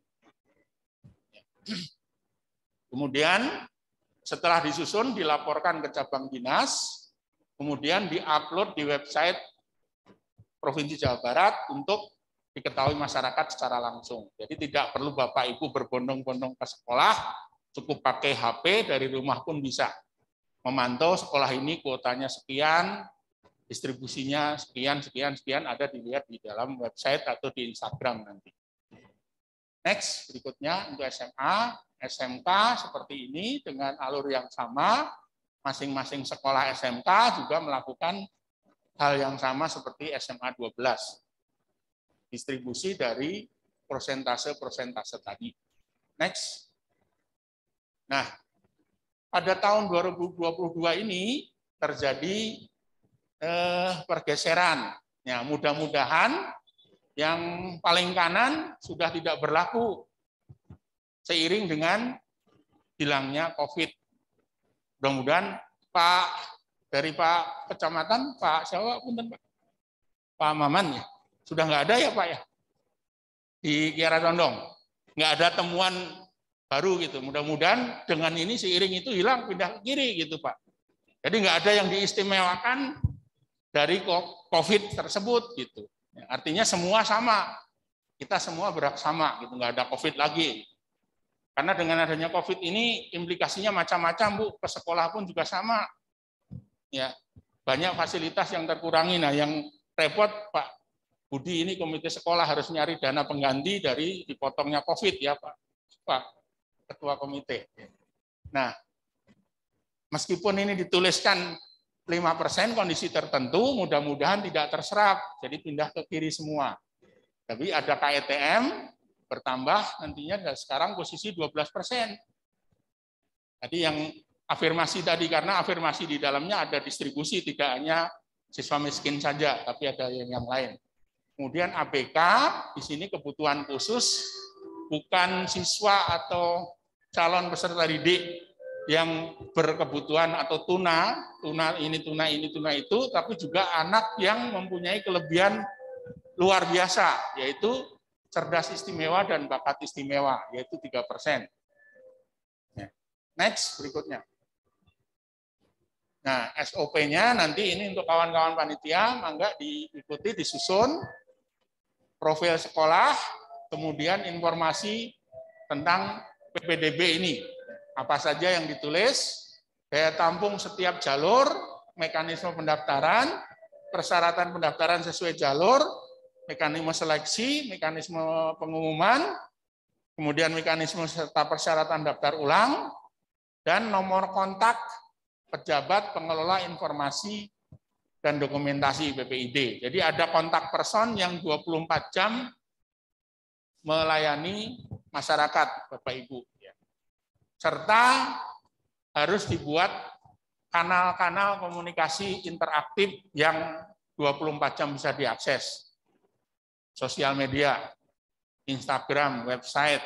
Kemudian setelah disusun dilaporkan ke cabang dinas, kemudian diupload di website Provinsi Jawa Barat untuk diketahui masyarakat secara langsung. Jadi tidak perlu Bapak Ibu berbondong-bondong ke sekolah, cukup pakai HP dari rumah pun bisa memantau sekolah ini kuotanya sekian, distribusinya sekian, ada dilihat di dalam website atau di Instagram nanti. Next, berikutnya untuk SMA, SMK seperti ini dengan alur yang sama, masing-masing sekolah SMK juga melakukan hal yang sama seperti SMA 12. Distribusi dari persentase-persentase tadi. Next. Nah, pada tahun 2022 ini terjadi pergeseran. Ya, mudah-mudahan yang paling kanan sudah tidak berlaku seiring dengan hilangnya COVID. Mudah-mudahan dari Pak Kecamatan, Pak siapa punten Pak? Pak Maman ya. Sudah nggak ada ya Pak ya? Di Kiara Condong. Nggak ada temuan baru gitu. Mudah-mudahan dengan ini seiring itu hilang pindah ke kiri gitu Pak. Jadi nggak ada yang diistimewakan dari COVID tersebut gitu. Artinya semua sama. Kita semua berhak sama gitu, nggak ada COVID lagi. Karena dengan adanya COVID ini implikasinya macam-macam Bu, ke sekolah pun juga sama. Ya, banyak fasilitas yang terkurangi. Nah, yang repot Pak Budi ini komite sekolah harus nyari dana pengganti dari dipotongnya COVID ya Pak Ketua Komite. Nah, meskipun ini dituliskan 5% kondisi tertentu, mudah-mudahan tidak terserap, jadi pindah ke kiri semua. Tapi ada KETM bertambah nantinya dan sekarang posisi 12%. Tadi yang afirmasi tadi, karena afirmasi di dalamnya ada distribusi, tidak hanya siswa miskin saja, tapi ada yang lain. Kemudian ABK, di sini kebutuhan khusus, bukan siswa atau calon peserta didik yang berkebutuhan atau tuna ini, tuna itu, tapi juga anak yang mempunyai kelebihan luar biasa, yaitu cerdas istimewa dan bakat istimewa, yaitu 3%. Next, berikutnya. Nah, SOP-nya nanti ini untuk kawan-kawan panitia, mangga diikuti, disusun, profil sekolah, kemudian informasi tentang PPDB ini. Apa saja yang ditulis, daya tampung setiap jalur, mekanisme pendaftaran, persyaratan pendaftaran sesuai jalur, mekanisme seleksi, mekanisme pengumuman, kemudian mekanisme serta persyaratan daftar ulang, dan nomor kontak pejabat pengelola informasi dan dokumentasi PPID. Jadi ada kontak person yang 24 jam melayani masyarakat, Bapak Ibu. Serta harus dibuat kanal-kanal komunikasi interaktif yang 24 jam bisa diakses. Sosial media, Instagram, website,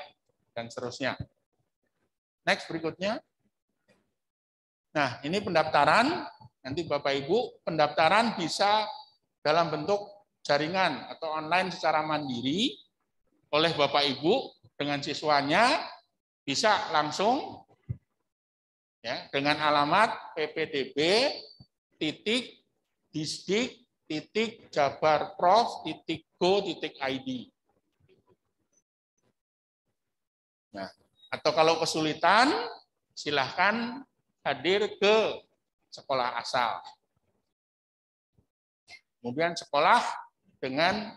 dan seterusnya. Next berikutnya. Nah, ini pendaftaran. Nanti Bapak Ibu, pendaftaran bisa dalam bentuk jaringan atau online secara mandiri oleh Bapak Ibu dengan siswanya, bisa langsung ya, dengan alamat ppdb.disdik.jabarprof.go.id. Nah, atau kalau kesulitan, silahkan hadir ke sekolah asal. Kemudian sekolah dengan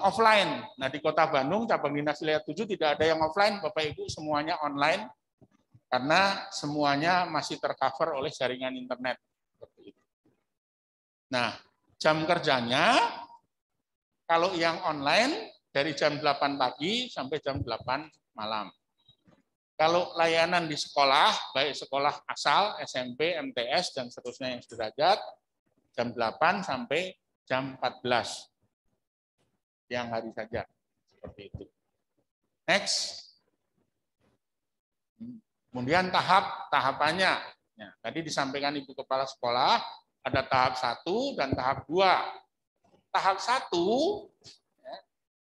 offline. Nah, di Kota Bandung, cabang dinas wilayah 7 tidak ada yang offline, Bapak Ibu, semuanya online, karena semuanya masih tercover oleh jaringan internet. Nah, jam kerjanya, kalau yang online, dari jam 8 pagi sampai jam 8 malam. Kalau layanan di sekolah, baik sekolah asal, SMP, MTS, dan seterusnya yang sederajat, jam 8 sampai jam 14. Siang hari saja. Seperti itu. Next. Kemudian tahapannya. Ya, tadi disampaikan Ibu Kepala Sekolah, ada tahap 1 dan tahap 2. Tahap 1 ya,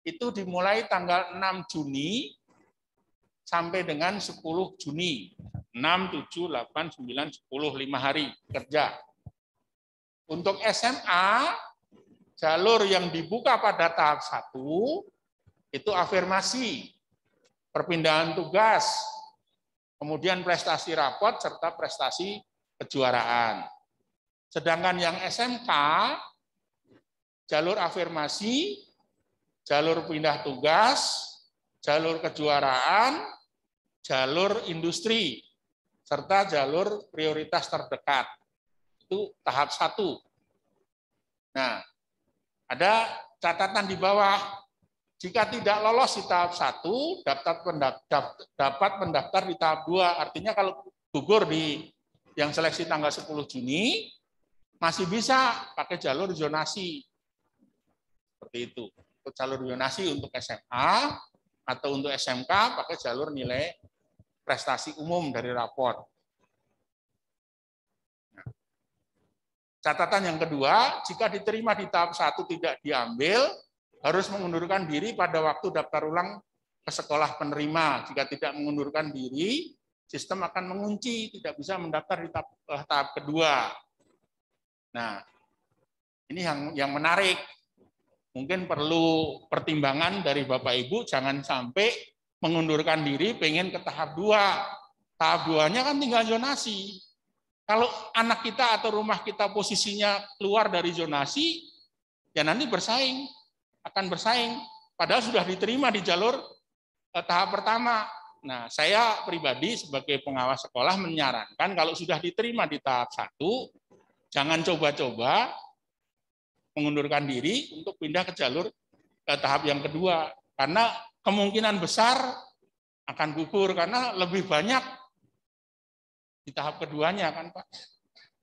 itu dimulai tanggal 6 Juni sampai dengan 10 Juni. 6, 7, 8, 9, 10, 5 hari kerja. Untuk SMA, jalur yang dibuka pada tahap 1 itu afirmasi, perpindahan tugas, kemudian prestasi rapot, serta prestasi kejuaraan. Sedangkan yang SMK, jalur afirmasi, jalur pindah tugas, jalur kejuaraan, jalur industri, serta jalur prioritas terdekat. Itu tahap 1. Nah, ada catatan di bawah. Jika tidak lolos di tahap 1, dapat mendaftar di tahap 2. Artinya kalau gugur di yang seleksi tanggal 10 Juni, masih bisa pakai jalur zonasi. Seperti itu. Untuk jalur zonasi untuk SMA atau untuk SMK pakai jalur nilai prestasi umum dari raport. Catatan yang kedua, jika diterima di tahap 1 tidak diambil, harus mengundurkan diri pada waktu daftar ulang ke sekolah penerima. Jika tidak mengundurkan diri, sistem akan mengunci, tidak bisa mendaftar di tahap kedua. Nah, ini yang menarik. Mungkin perlu pertimbangan dari Bapak Ibu, jangan sampai mengundurkan diri pengen ke tahap 2. Tahap 2-nya kan tinggal zonasi. Kalau anak kita atau rumah kita posisinya keluar dari zonasi, ya nanti akan bersaing. Padahal sudah diterima di jalur tahap pertama. Nah, saya pribadi sebagai pengawas sekolah menyarankan kalau sudah diterima di tahap 1, jangan coba-coba mengundurkan diri untuk pindah ke jalur tahap yang kedua. Karena kemungkinan besar akan gugur karena lebih banyak di tahap keduanya kan Pak.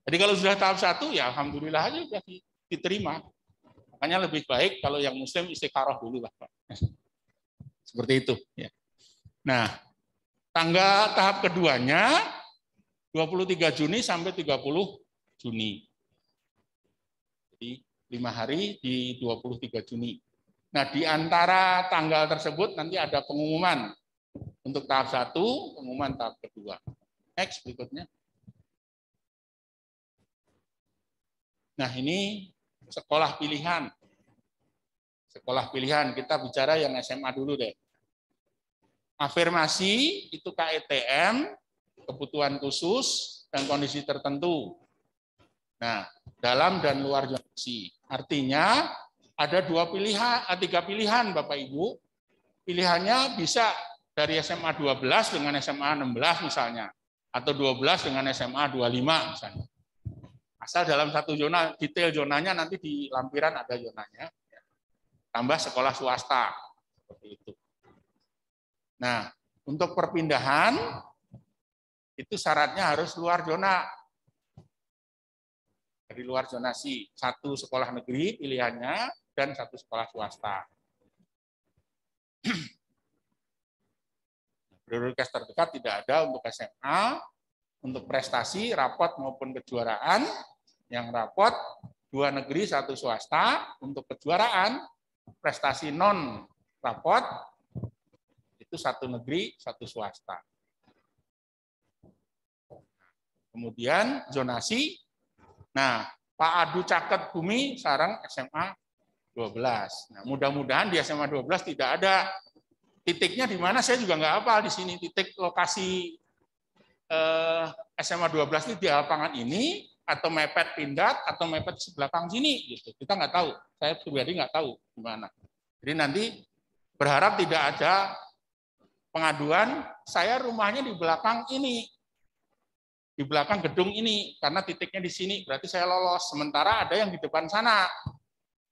Jadi kalau sudah tahap 1 ya alhamdulillah aja sudah diterima. Makanya lebih baik kalau yang muslim istikharah dulu lah Pak. Seperti itu ya. Nah, tanggal tahap keduanya 23 Juni sampai 30 Juni. Jadi 5 hari di 23 Juni. Nah, di antara tanggal tersebut nanti ada pengumuman untuk tahap 1, pengumuman tahap kedua. Next berikutnya. Nah, ini sekolah pilihan. Sekolah pilihan, kita bicara yang SMA dulu deh. Afirmasi itu KETM, kebutuhan khusus dan kondisi tertentu. Nah, dalam dan luar zonasi. Artinya ada 3 pilihan Bapak Ibu. Pilihannya bisa dari SMA 12 dengan SMA 16 misalnya, atau 12 dengan SMA 25 misalnya. Asal dalam satu zona, detail zonanya nanti di lampiran ada zonanya. Tambah sekolah swasta. Seperti itu. Nah, untuk perpindahan itu syaratnya harus luar zona. Dari luar zonasi, 1 sekolah negeri pilihannya dan 1 sekolah swasta. Prioritas terdekat tidak ada untuk SMA, untuk prestasi, rapot maupun kejuaraan. Yang rapot 2 negeri, 1 swasta. Untuk kejuaraan, prestasi non rapot, itu 1 negeri, 1 swasta. Kemudian zonasi, nah Pak Adu Caket Bumi sarang SMA 12. Nah, mudah-mudahan di SMA 12 tidak ada. Titiknya di mana saya juga nggak hafal di sini. Titik lokasi SMA 12 itu di lapangan ini, atau mepet pindad, atau mepet di belakang sini. Gitu. Kita nggak tahu. Saya pribadi nggak tahu di mana. Jadi nanti berharap tidak ada pengaduan, saya rumahnya di belakang ini. Di belakang gedung ini, karena titiknya di sini, berarti saya lolos. Sementara ada yang di depan sana,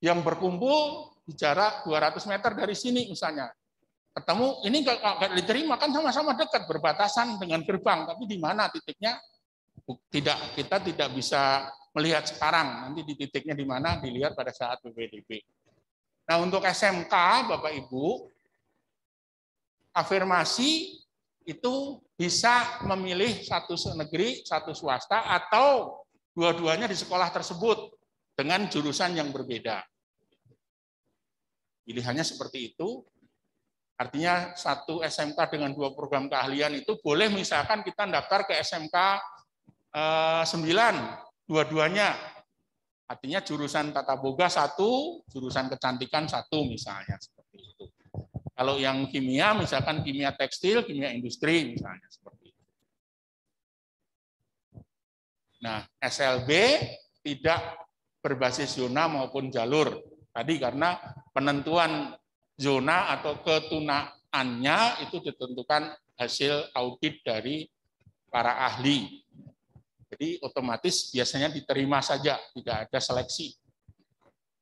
yang berkumpul di jarak 200 meter dari sini misalnya. Ketemu, ini nggak diterima, kan sama-sama dekat, berbatasan dengan gerbang, tapi di mana titiknya? Kita tidak bisa melihat sekarang, nanti di titiknya di mana, dilihat pada saat PPDB. Nah, untuk SMK, Bapak Ibu, afirmasi itu bisa memilih 1 negeri, 1 swasta, atau dua-duanya di sekolah tersebut dengan jurusan yang berbeda. Pilihannya seperti itu. Artinya 1 SMK dengan 2 program keahlian itu boleh misalkan kita daftar ke SMK 9, dua-duanya. Artinya jurusan tata boga 1, jurusan kecantikan 1 misalnya. Seperti itu. Kalau yang kimia, misalkan kimia tekstil, kimia industri misalnya. Seperti itu. Nah, SLB tidak berbasis zona maupun jalur. Tadi karena penentuan zona atau ketunaannya itu ditentukan hasil audit dari para ahli. Jadi otomatis biasanya diterima saja, tidak ada seleksi.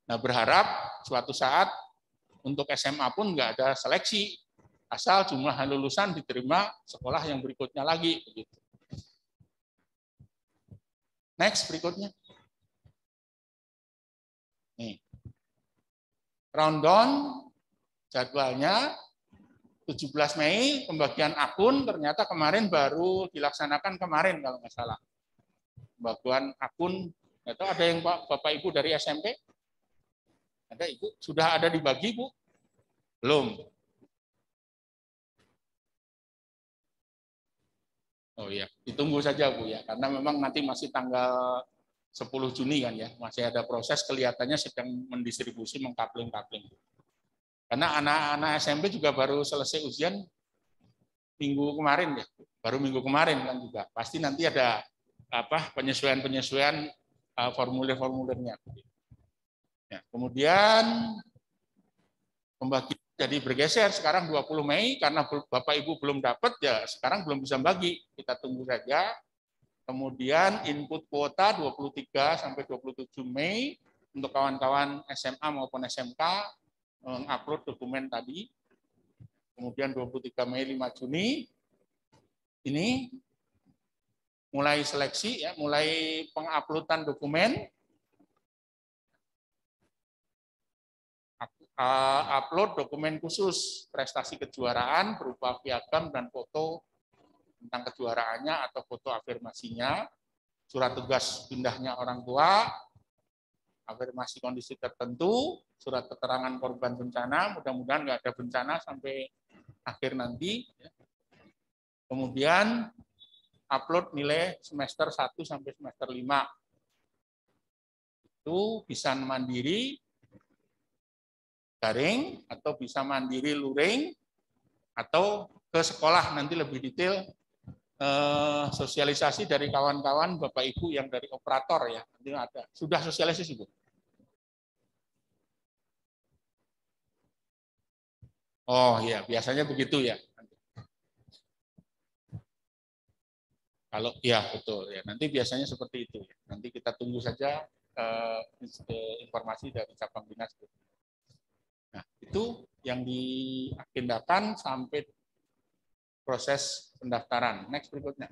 Nah, berharap suatu saat untuk SMA pun nggak ada seleksi, asal jumlah lulusan diterima sekolah yang berikutnya lagi. Begitu. Next, berikutnya. Nih. Rundown jadwalnya 17 Mei pembagian akun ternyata kemarin baru dilaksanakan kemarin kalau nggak salah. Pembagian akun, itu ada yang Bapak Ibu dari SMP? Ada Ibu? Sudah ada dibagi Bu? Belum. Oh iya, ditunggu saja Bu ya, karena memang nanti masih tanggal 10 Juni kan ya, masih ada proses kelihatannya sedang mendistribusi, mengkapling-kapling. Karena anak-anak SMP juga baru selesai ujian minggu kemarin ya, baru minggu kemarin kan juga. Pasti nanti ada penyesuaian formulir-formulirnya. Ya, kemudian pembagian jadi bergeser sekarang 20 Mei karena Bapak Ibu belum dapat ya sekarang belum bisa bagi. Kita tunggu saja. Kemudian input kuota 23 sampai 27 Mei untuk kawan-kawan SMA maupun SMK mengupload dokumen tadi. Kemudian 23 Mei 5 Juni ini mulai seleksi ya, mulai penguploadan dokumen. Upload dokumen khusus prestasi kejuaraan berupa piagam dan foto tentang kejuaraannya atau foto afirmasinya, surat tugas pindahnya orang tua, afirmasi kondisi tertentu, surat keterangan korban bencana, mudah-mudahan nggak ada bencana sampai akhir nanti. Kemudian upload nilai semester 1 sampai semester 5. Itu bisa mandiri, daring, atau bisa mandiri luring, atau ke sekolah nanti lebih detail sosialisasi dari kawan-kawan Bapak Ibu yang dari operator ya. Nanti ada. Sudah sosialisasi Bu? Oh iya, biasanya begitu ya. Kalau ya betul ya, nanti biasanya seperti itu. Nanti kita tunggu saja informasi dari cabang dinas. Nah, itu yang diagendakan sampai proses pendaftaran. Next berikutnya.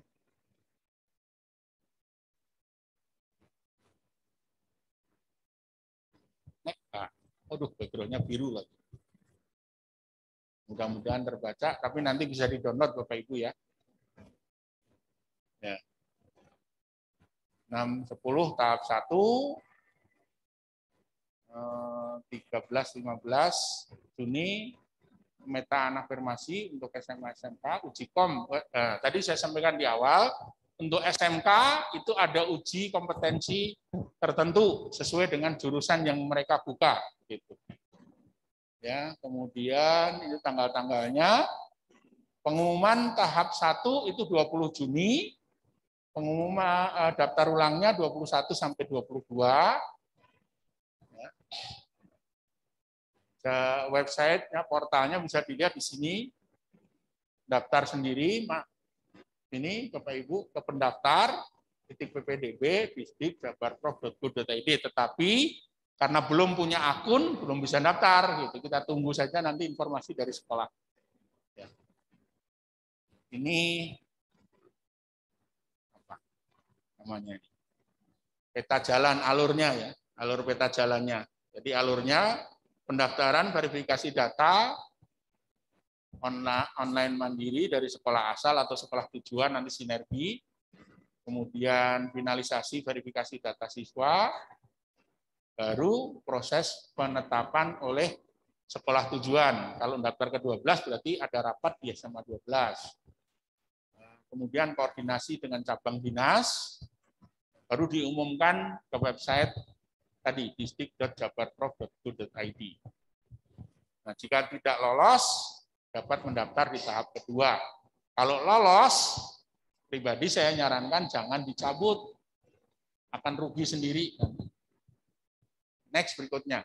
Aduh, background-nya biru lagi. Mudah-mudahan terbaca, tapi nanti bisa di-download Bapak Ibu ya. Ya. 6, 10 tahap 1, 13, 15 Juni, meta anafirmasi untuk SMA SMK, uji kom. Tadi saya sampaikan di awal, untuk SMK itu ada uji kompetensi tertentu sesuai dengan jurusan yang mereka buka. Gitu. Ya, kemudian ini tanggal-tanggalnya. Pengumuman tahap 1 itu 20 Juni, pengumuman daftar ulangnya 21 sampai 22. Ya. Website, ya, portalnya bisa dilihat di sini. Daftar sendiri, ini Bapak Ibu ke pendaftar ppdb disdik.jabarprof.go.id. Tetapi karena belum punya akun, belum bisa daftar. Gitu. Kita tunggu saja nanti informasi dari sekolah. Ya. Ini apa namanya? Peta jalan alurnya ya, alur peta jalannya. Jadi alurnya pendaftaran verifikasi data online mandiri dari sekolah asal atau sekolah tujuan nanti sinergi, kemudian finalisasi verifikasi data siswa, baru proses penetapan oleh sekolah tujuan. Kalau daftar ke-12 berarti ada rapat di SMA 12. Kemudian koordinasi dengan cabang dinas, baru diumumkan ke website tadi disdik.jabarprof.go.id. Nah, jika tidak lolos, dapat mendaftar di tahap kedua. Kalau lolos, pribadi saya nyarankan jangan dicabut, akan rugi sendiri. Next berikutnya.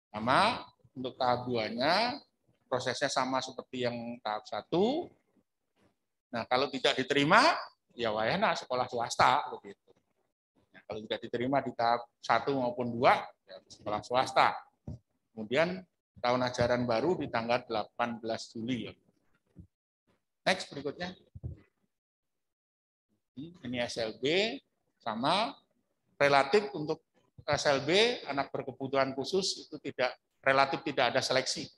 Sama, untuk tahap 2-nya, prosesnya sama seperti yang tahap 1. Nah, kalau tidak diterima, ya wayahna sekolah swasta. Begitu. Nah, kalau tidak diterima di tahap 1 maupun 2, ya sekolah swasta. Kemudian tahun ajaran baru di tanggal 18 Juli. Next berikutnya. Ini SLB sama relatif untuk SLB anak berkebutuhan khusus itu relatif tidak ada seleksi.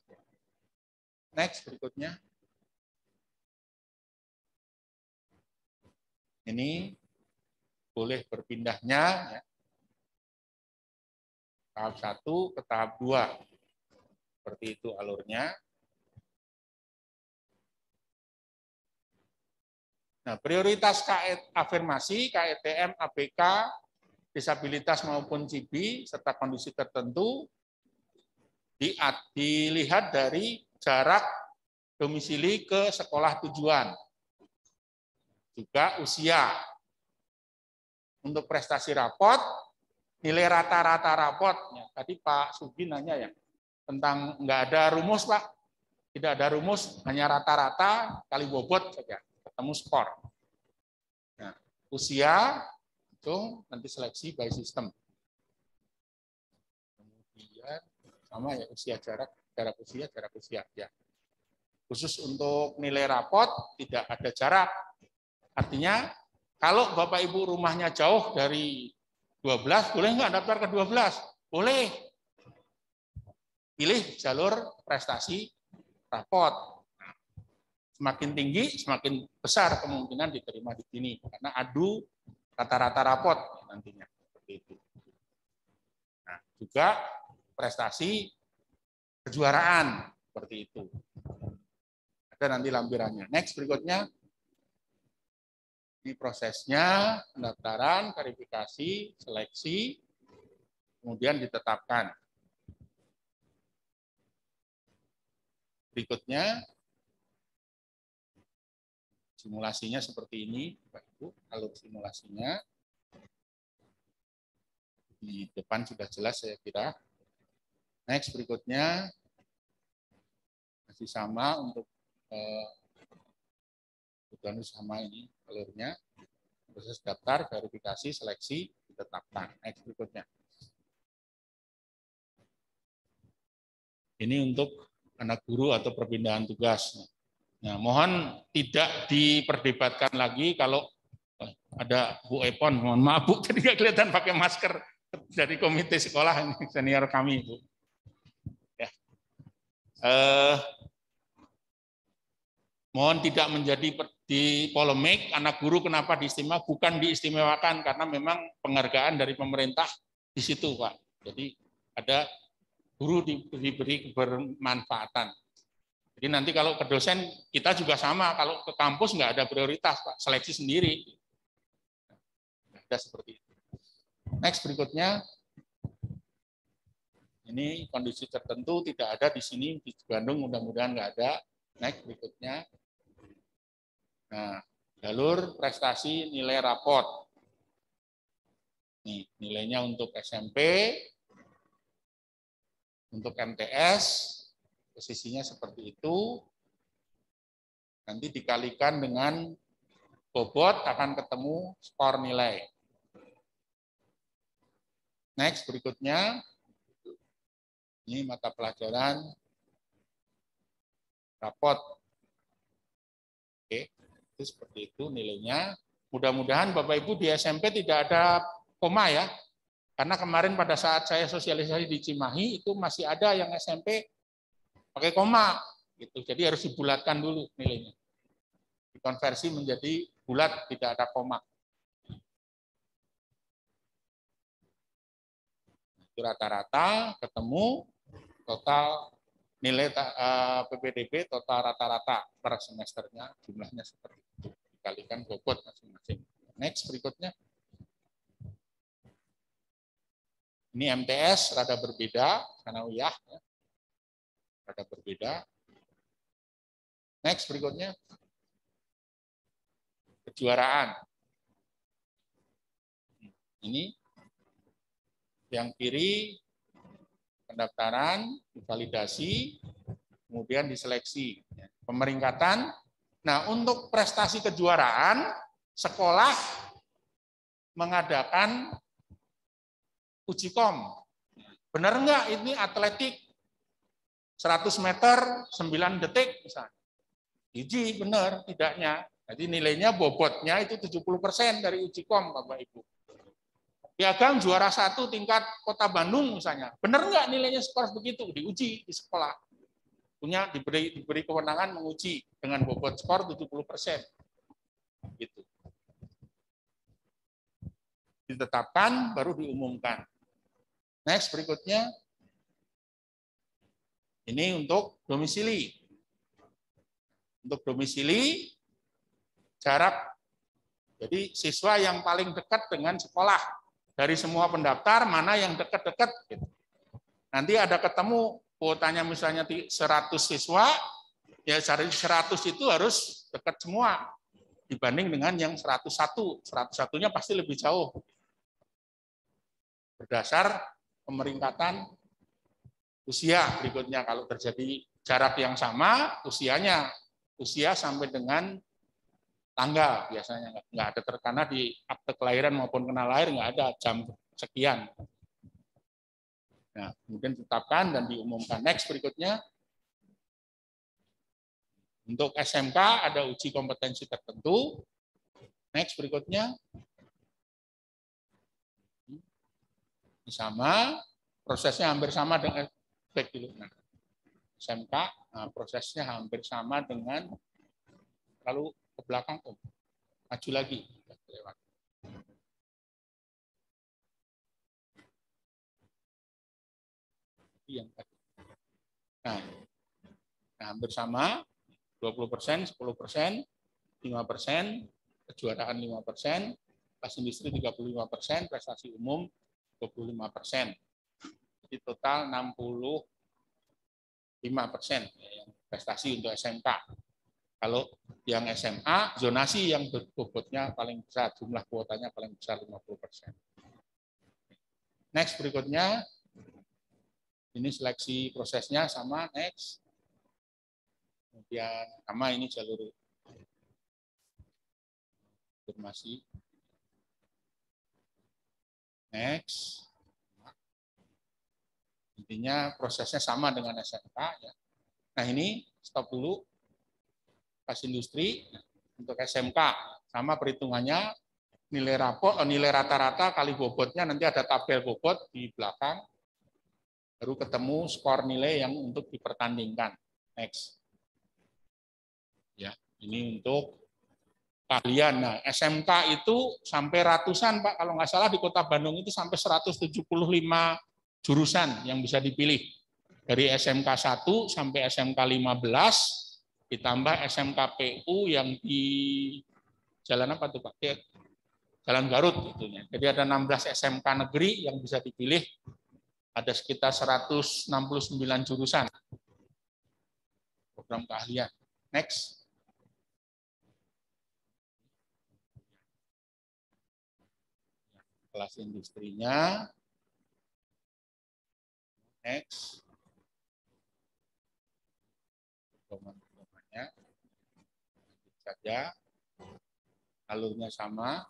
Next berikutnya. Ini boleh berpindahnya ya. Tahap 1 ke tahap 2. Seperti itu alurnya. Nah, prioritas afirmasi, KETM, ABK, disabilitas maupun CIBI, serta kondisi tertentu, dilihat dari jarak domisili ke sekolah tujuan. Juga usia. Untuk prestasi rapot, nilai rata-rata rapotnya. Tadi Pak Sugi nanya ya, tentang nggak ada rumus Pak, tidak ada rumus, hanya rata-rata kali bobot saja, ketemu skor. Nah, usia itu nanti seleksi by system. Kemudian sama ya usia jarak usia ya. Khusus untuk nilai rapot tidak ada jarak. Artinya kalau Bapak Ibu rumahnya jauh dari 12, boleh nggak daftar ke 12? Boleh. Pilih jalur prestasi rapot. Nah, semakin tinggi, semakin besar kemungkinan diterima di sini. Karena adu rata-rata rapot nantinya. Seperti itu. Nah, juga prestasi kejuaraan. Seperti itu. Ada nanti lampirannya. Next berikutnya. Ini prosesnya, pendaftaran, verifikasi, seleksi, kemudian ditetapkan. Berikutnya, simulasinya seperti ini, Bapak Ibu, alur simulasinya. Di depan sudah jelas saya kira. Next berikutnya, masih sama untuk kebutuhan sama ini alurnya. Proses daftar, verifikasi, seleksi, ditetapkan. Next berikutnya. Ini untuk anak guru atau perpindahan tugas. Nah, mohon tidak diperdebatkan lagi kalau ada Bu Epon, mohon maaf Bu, tadi nggak kelihatan pakai masker. dari komite sekolah ini, senior kami Bu. Ya. Mohon tidak menjadi di polemik anak guru kenapa diistimewa, bukan diistimewakan karena memang penghargaan dari pemerintah di situ Pak. Jadi ada guru diberi bermanfaatan. Jadi nanti kalau ke dosen kita juga sama, kalau ke kampus nggak ada prioritas Pak, seleksi sendiri. Ada seperti itu. Next berikutnya, ini kondisi tertentu tidak ada di sini, di Bandung mudah-mudahan nggak ada. Next berikutnya. Nah, jalur prestasi nilai raport. Nih, nilainya untuk SMP, untuk MTS, posisinya seperti itu. Nanti dikalikan dengan bobot akan ketemu skor nilai. Next, berikutnya. Ini mata pelajaran raport. Oke, itu seperti itu nilainya. Mudah-mudahan Bapak Ibu di SMP tidak ada koma ya. Karena kemarin pada saat saya sosialisasi di Cimahi itu masih ada yang SMP pakai koma gitu. Jadi harus dibulatkan dulu nilainya. Dikonversi menjadi bulat, tidak ada koma. Itu rata-rata ketemu total nilai PPDB total rata-rata per semesternya jumlahnya seperti itu. Dikalikan bobot masing-masing. Next berikutnya. Ini MTS rada berbeda, sanawiyah ya. Rada berbeda. Next berikutnya. Kejuaraan. Ini yang kiri pendaftaran, validasi, kemudian diseleksi. Pemeringkatan. Nah, untuk prestasi kejuaraan, sekolah mengadakan uji kom. Benar enggak ini atletik 100 meter 9 detik misalnya. Uji benar tidaknya. Jadi nilainya bobotnya itu 70% dari uji kom Bapak Ibu. Piagam juara 1 tingkat Kota Bandung misalnya. Benar enggak nilainya skor begitu? Diuji di sekolah. Punya diberi kewenangan menguji dengan bobot skor 70%. Gitu. Ditetapkan baru diumumkan. Next berikutnya. Ini untuk domisili. Untuk domisili jarak. Jadi siswa yang paling dekat dengan sekolah. Dari semua pendaftar, mana yang dekat-dekat. Gitu. Nanti ada ketemu, kuotanya misalnya 100 siswa, ya 100 itu harus dekat semua. Dibanding dengan yang 101. 101-nya pasti lebih jauh. Berdasar pemeringkatan usia berikutnya. Kalau terjadi jarak yang sama, usianya. Usia sampai dengan tanggal biasanya nggak ada terkena di akte kelahiran maupun kena lahir, nggak ada jam sekian. Nah, kemudian ditetapkan dan diumumkan. Next berikutnya. Untuk SMK ada uji kompetensi tertentu. Next berikutnya. Ini sama, prosesnya hampir sama dengan back dulu. Nah, SMK prosesnya hampir sama dengan lalu ke belakang maju lagi lewat. Yang tadi. Nah, hampir sama 20%, 10%, 5%, kejuaraan 5%, kelas industri 35%, prestasi umum 25%. Jadi total 65% yang prestasi untuk SMK. Kalau yang SMA, zonasi yang bobotnya paling besar, jumlah kuotanya paling besar 50%. Next berikutnya, ini seleksi prosesnya sama, next. Kemudian sama ini jalur informasi. Next. Intinya prosesnya sama dengan SMK. Ya. Nah ini stop dulu. Kelas industri untuk SMK sama perhitungannya nilai rata-rata kali bobotnya, nanti ada tabel bobot di belakang, baru ketemu skor nilai yang untuk dipertandingkan. Next. Ya, ini untuk keahlian. Nah, SMK itu sampai ratusan, Pak. Kalau nggak salah di Kota Bandung itu sampai 175 jurusan yang bisa dipilih. Dari SMK 1 sampai SMK 15, ditambah SMK PU yang di Jalan apa tuh, Pak? Jalan Garut itunya. Jadi ada 16 SMK negeri yang bisa dipilih. Ada sekitar 169 jurusan program keahlian. Next. Kelas industrinya. Next. Pedoman-pedomannya. Saja. Alurnya sama.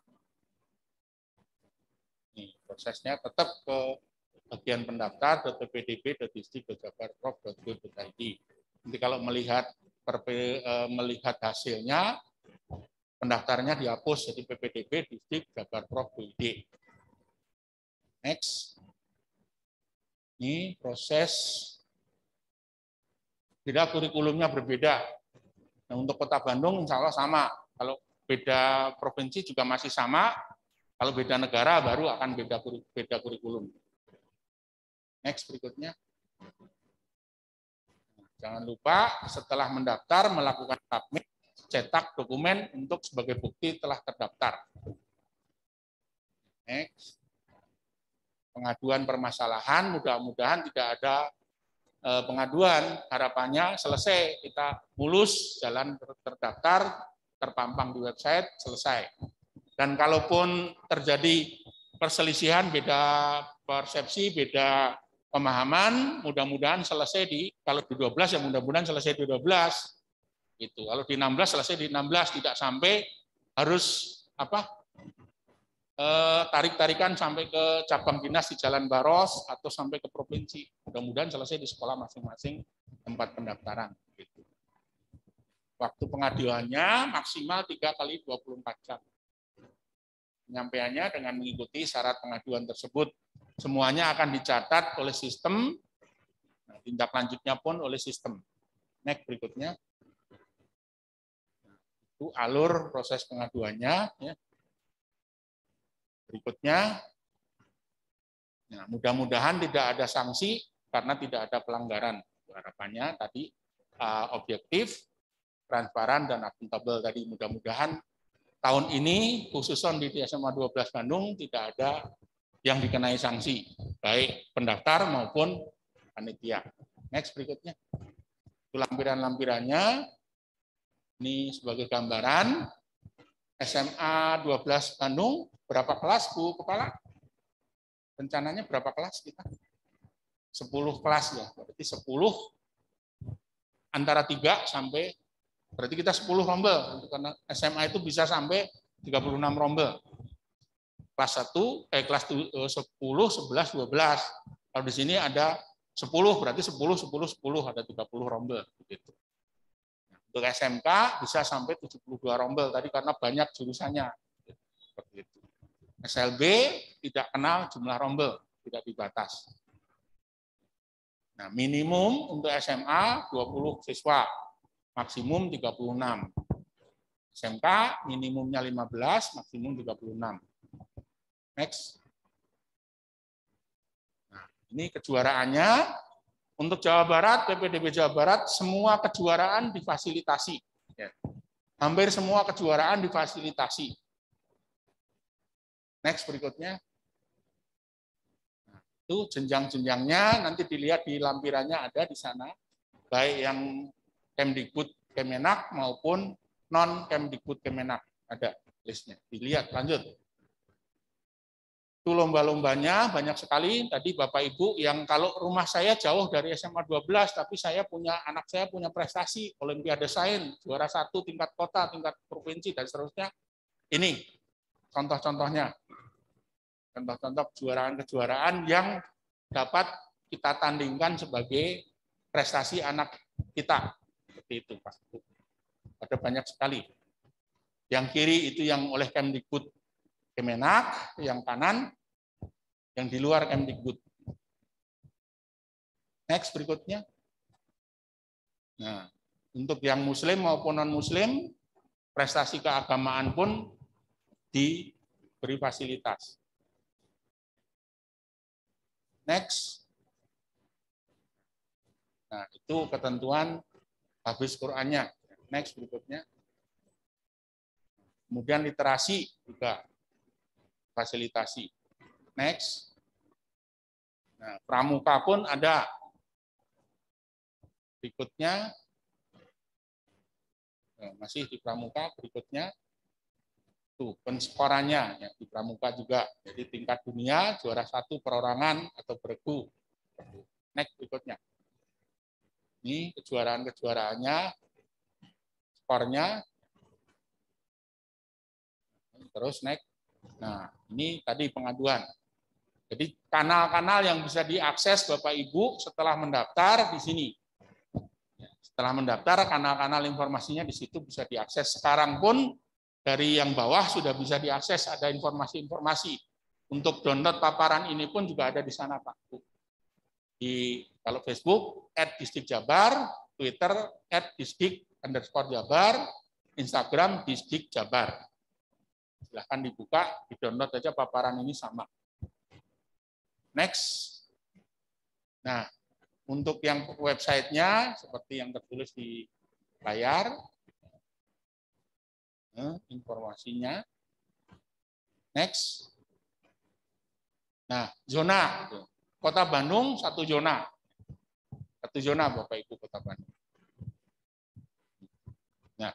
Nih, prosesnya tetap ke bagian pendaftar ppdb.distrik.jabarprof.go.id. Nanti kalau melihat hasilnya, pendaftarnya dihapus jadi ppdb distrik jabarprof.id. Next. Ini proses beda kurikulumnya berbeda. Nah, untuk Kota Bandung insya Allah sama. Kalau beda provinsi juga masih sama. Kalau beda negara baru akan beda kurikulum. Next berikutnya. Jangan lupa setelah mendaftar melakukan submit, cetak dokumen untuk sebagai bukti telah terdaftar. Next. Pengaduan permasalahan, mudah-mudahan tidak ada pengaduan, harapannya selesai, kita mulus, jalan terdaftar, terpampang di website, selesai. Dan kalaupun terjadi perselisihan, beda persepsi, beda pemahaman, mudah-mudahan selesai kalau di 12 ya mudah-mudahan selesai di 12. Gitu. Kalau di 16 selesai di 16, tidak sampai harus tarik-tarikan sampai ke cabang dinas di Jalan Baros atau sampai ke provinsi. Mudah-mudahan selesai di sekolah masing-masing tempat pendaftaran. Gitu. Waktu pengaduannya maksimal 3 kali 24 jam. Penyampaiannya dengan mengikuti syarat pengaduan tersebut. Semuanya akan dicatat oleh sistem, nah, tindak lanjutnya pun oleh sistem. Next berikutnya. Itu alur proses pengaduannya. Ya. Berikutnya, nah, mudah-mudahan tidak ada sanksi karena tidak ada pelanggaran. Harapannya tadi objektif, transparan, dan akuntabel tadi. Mudah-mudahan tahun ini khusus di SMA 12 Bandung tidak ada yang dikenai sanksi, baik pendaftar maupun panitia. Next berikutnya. Itu lampiran-lampirannya. Ini sebagai gambaran. SMA 12 Bandung, berapa kelas, Bu Kepala? Rencananya berapa kelas kita? 10 kelas ya, berarti 10 antara 3 sampai, berarti kita 10 rombel, karena SMA itu bisa sampai 36 rombel. Kelas 1, kelas 10, 11, 12. Kalau di sini ada 10, berarti 10, 10, 10, ada 30 rombel. Gitu. Untuk SMK bisa sampai 72 rombel tadi karena banyak jurusannya. Seperti itu. SLB tidak kenal jumlah rombel, tidak dibatas. Nah, minimum untuk SMA 20 siswa, maksimum 36. SMK minimumnya 15, maksimum 36. Next. Nah, ini kejuaraannya. Untuk Jawa Barat, PPDB Jawa Barat, semua kejuaraan difasilitasi. Ya. Hampir semua kejuaraan difasilitasi. Next berikutnya. Nah, itu jenjang-jenjangnya, nanti dilihat di lampirannya ada di sana. Baik yang Kemdikbud Kemenak maupun non-Kemdikbud Kemenak. Ada listnya. Dilihat, lanjut. Itu lomba-lombanya banyak sekali. Tadi Bapak Ibu yang kalau rumah saya jauh dari SMA 12, tapi anak saya punya prestasi Olimpiade Sains, juara 1 tingkat kota, tingkat provinsi, dan seterusnya. Ini contoh-contohnya. Contoh-contoh kejuaraan-kejuaraan yang dapat kita tandingkan sebagai prestasi anak kita. Seperti itu, Pak. Ada banyak sekali. Yang kiri itu yang oleh Kemdikbud Kemenak, yang kanan, yang di luar Kemdikbud. Next berikutnya. Nah, untuk yang muslim maupun non-muslim, prestasi keagamaan pun diberi fasilitas. Next. Nah, itu ketentuan habis Qur'annya. Next berikutnya. Kemudian literasi juga fasilitasi. Next. Nah, pramuka pun ada. Berikutnya, masih di pramuka, berikutnya, tuh penskorannya ya, di pramuka juga. Jadi tingkat dunia, juara 1 perorangan atau beregu. Next berikutnya. Ini kejuaraannya, skornya. Terus next. Nah, ini tadi pengaduan. Jadi kanal-kanal yang bisa diakses Bapak Ibu setelah mendaftar di sini. Setelah mendaftar, kanal-kanal informasinya di situ bisa diakses. Sekarang pun dari yang bawah sudah bisa diakses, ada informasi-informasi. Untuk download paparan ini pun juga ada di sana, Pak. Di kalau Facebook @disdikjabar, Twitter @disdik_jabar, Instagram disdikjabar. Silahkan dibuka, di-download aja paparan ini sama. Next. Nah, untuk yang websitenya seperti yang tertulis di layar, informasinya. Next. Nah, zona. Kota Bandung 1 zona. 1 zona Bapak Ibu Kota Bandung. Nah,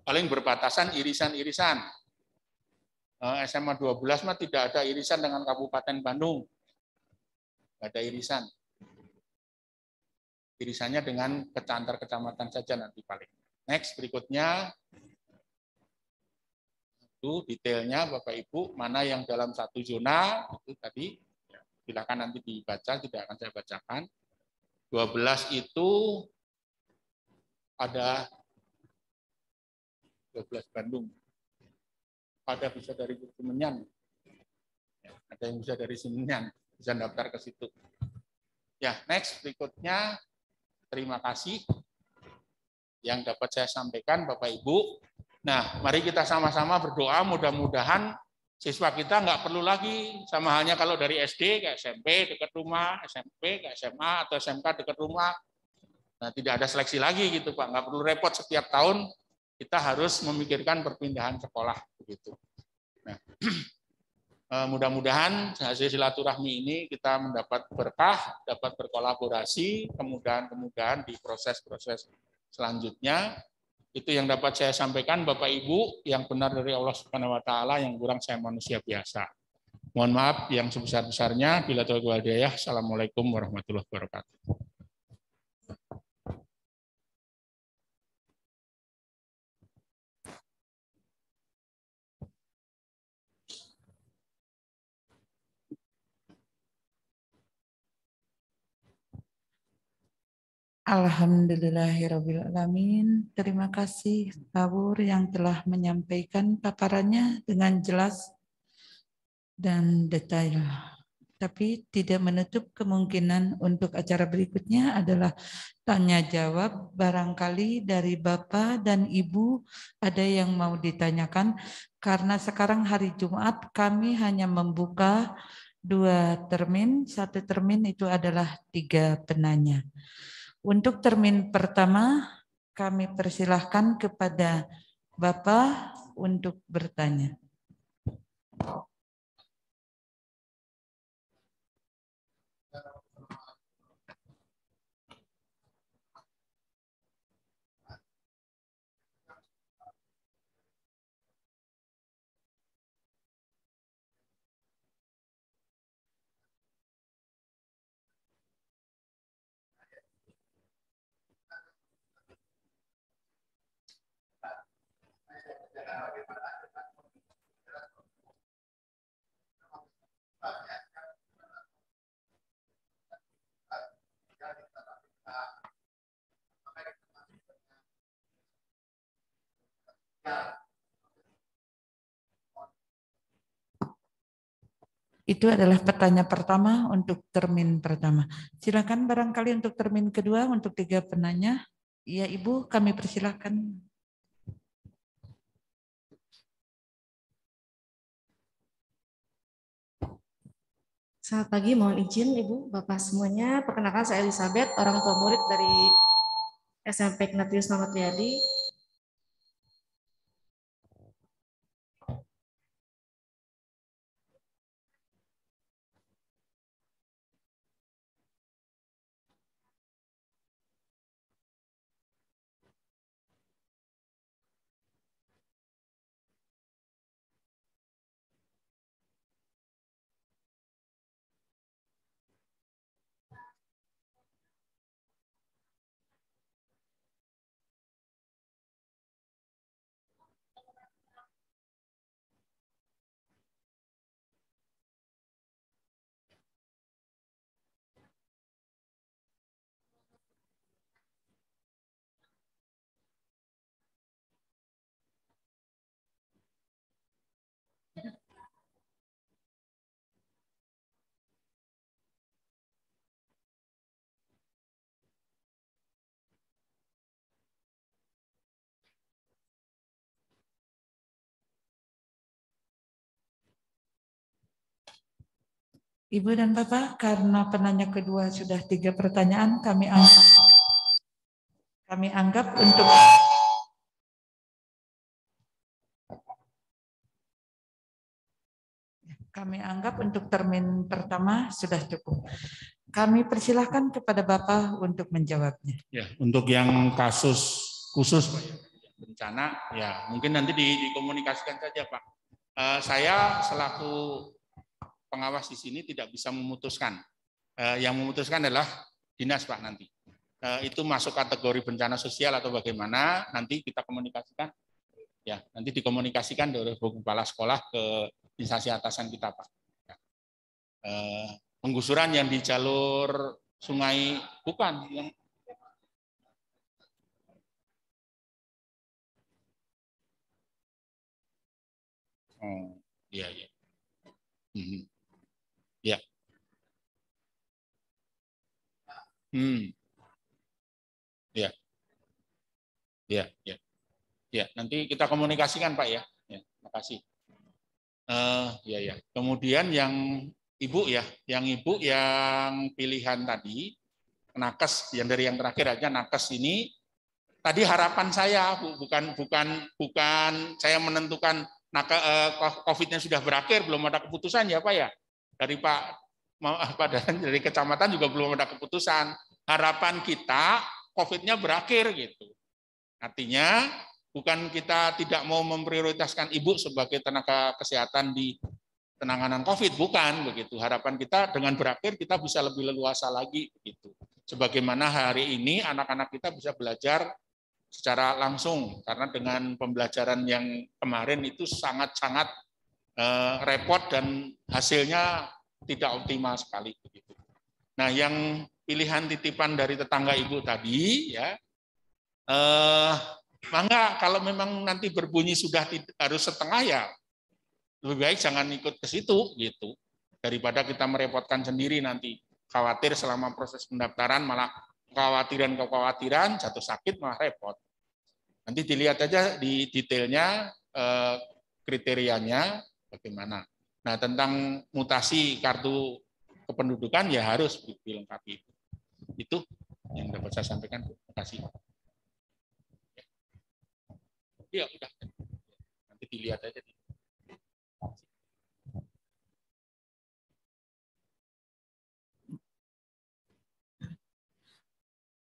paling berbatasan irisan-irisan. SMA 12 mah tidak ada irisan dengan Kabupaten Bandung. Tidak ada irisan. Irisannya dengan antar kecamatan saja nanti paling. Next, berikutnya. Itu detailnya Bapak Ibu, mana yang dalam 1 zona, itu tadi. Silakan nanti dibaca, tidak akan saya bacakan. 12 itu ada 12 Bandung. Ada bisa dari Semenyan. Ada yang bisa dari Semenyan, bisa daftar ke situ. Ya, next berikutnya. Terima kasih yang dapat saya sampaikan Bapak Ibu. Nah, mari kita sama-sama berdoa mudah-mudahan siswa kita nggak perlu lagi sama halnya kalau dari SD ke SMP dekat rumah, SMP ke SMA atau SMK dekat rumah. Nah, tidak ada seleksi lagi gitu Pak, nggak perlu repot setiap tahun kita harus memikirkan perpindahan sekolah begitu. Nah, mudah-mudahan hasil silaturahmi ini kita mendapat berkah, dapat berkolaborasi, kemudahan-kemudahan di proses-proses selanjutnya. Itu yang dapat saya sampaikan Bapak Ibu, yang benar dari Allah Subhanahu wa taala, yang kurang saya manusia biasa. Mohon maaf yang sebesar-besarnya. Bila taufiq wal hidayah. Assalamualaikum warahmatullahi wabarakatuh. Alhamdulillahirrabbilalamin. Terima kasih Pak Wur yang telah menyampaikan paparannya dengan jelas dan detail. Tapi tidak menutup kemungkinan untuk acara berikutnya adalah tanya jawab. Barangkali dari Bapak dan Ibu ada yang mau ditanyakan. Karena sekarang hari Jumat kami hanya membuka 2 termin. 1 termin itu adalah 3 penanya. Untuk termin pertama, kami persilahkan kepada Bapak untuk bertanya. Itu adalah pertanyaan pertama untuk termin pertama. Silakan barangkali untuk termin kedua untuk 3 penanya. Ya Ibu, kami persilakan. Selamat pagi, mohon izin Ibu, Bapak semuanya. Perkenalkan saya Elizabeth, orang tua murid dari SMP Ignatius Muhammad Riyadi. Ibu dan Bapak, karena penanya kedua sudah 3 pertanyaan, kami anggap untuk termin pertama sudah cukup. Kami persilahkan kepada Bapak untuk menjawabnya. Ya, untuk yang kasus khusus Pak, bencana, ya mungkin nanti dikomunikasikan saja Pak. Saya selaku pengawas di sini tidak bisa memutuskan. Yang memutuskan adalah dinas Pak nanti. Itu masuk kategori bencana sosial atau bagaimana, nanti kita komunikasikan. Ya, nanti dikomunikasikan dari kepala sekolah ke instansi atasan kita Pak. Penggusuran yang di jalur sungai bukan yang iya iya. Ya. Ya. Ya, ya. Ya, nanti kita komunikasikan Pak ya. Ya, makasih. Ya ya. Kemudian yang Ibu ya, yang pilihan tadi nakes yang dari yang terakhir aja nakes ini tadi harapan saya bukan saya menentukan COVID-nya sudah berakhir, belum ada keputusan ya Pak ya. Dari dari kecamatan juga belum ada keputusan. Harapan kita COVID-nya berakhir gitu. Artinya bukan kita tidak mau memprioritaskan ibu sebagai tenaga kesehatan di penanganan COVID, bukan begitu. Harapan kita dengan berakhir kita bisa lebih leluasa lagi begitu. Sebagaimana hari ini anak-anak kita bisa belajar secara langsung karena dengan pembelajaran yang kemarin itu sangat-sangat repot dan hasilnya tidak optimal sekali begitu. Nah, yang pilihan titipan dari tetangga ibu tadi ya, mangga kalau memang nanti berbunyi sudah harus setengah ya lebih baik jangan ikut ke situ gitu daripada kita merepotkan sendiri nanti khawatir selama proses pendaftaran malah kekhawatiran jatuh sakit malah repot. Nanti dilihat aja di detailnya kriterianya bagaimana. Nah, tentang mutasi kartu kependudukan ya harus dilengkapi. Itu yang dapat saya sampaikan. Terima kasih. Ya udah. Nanti dilihat aja.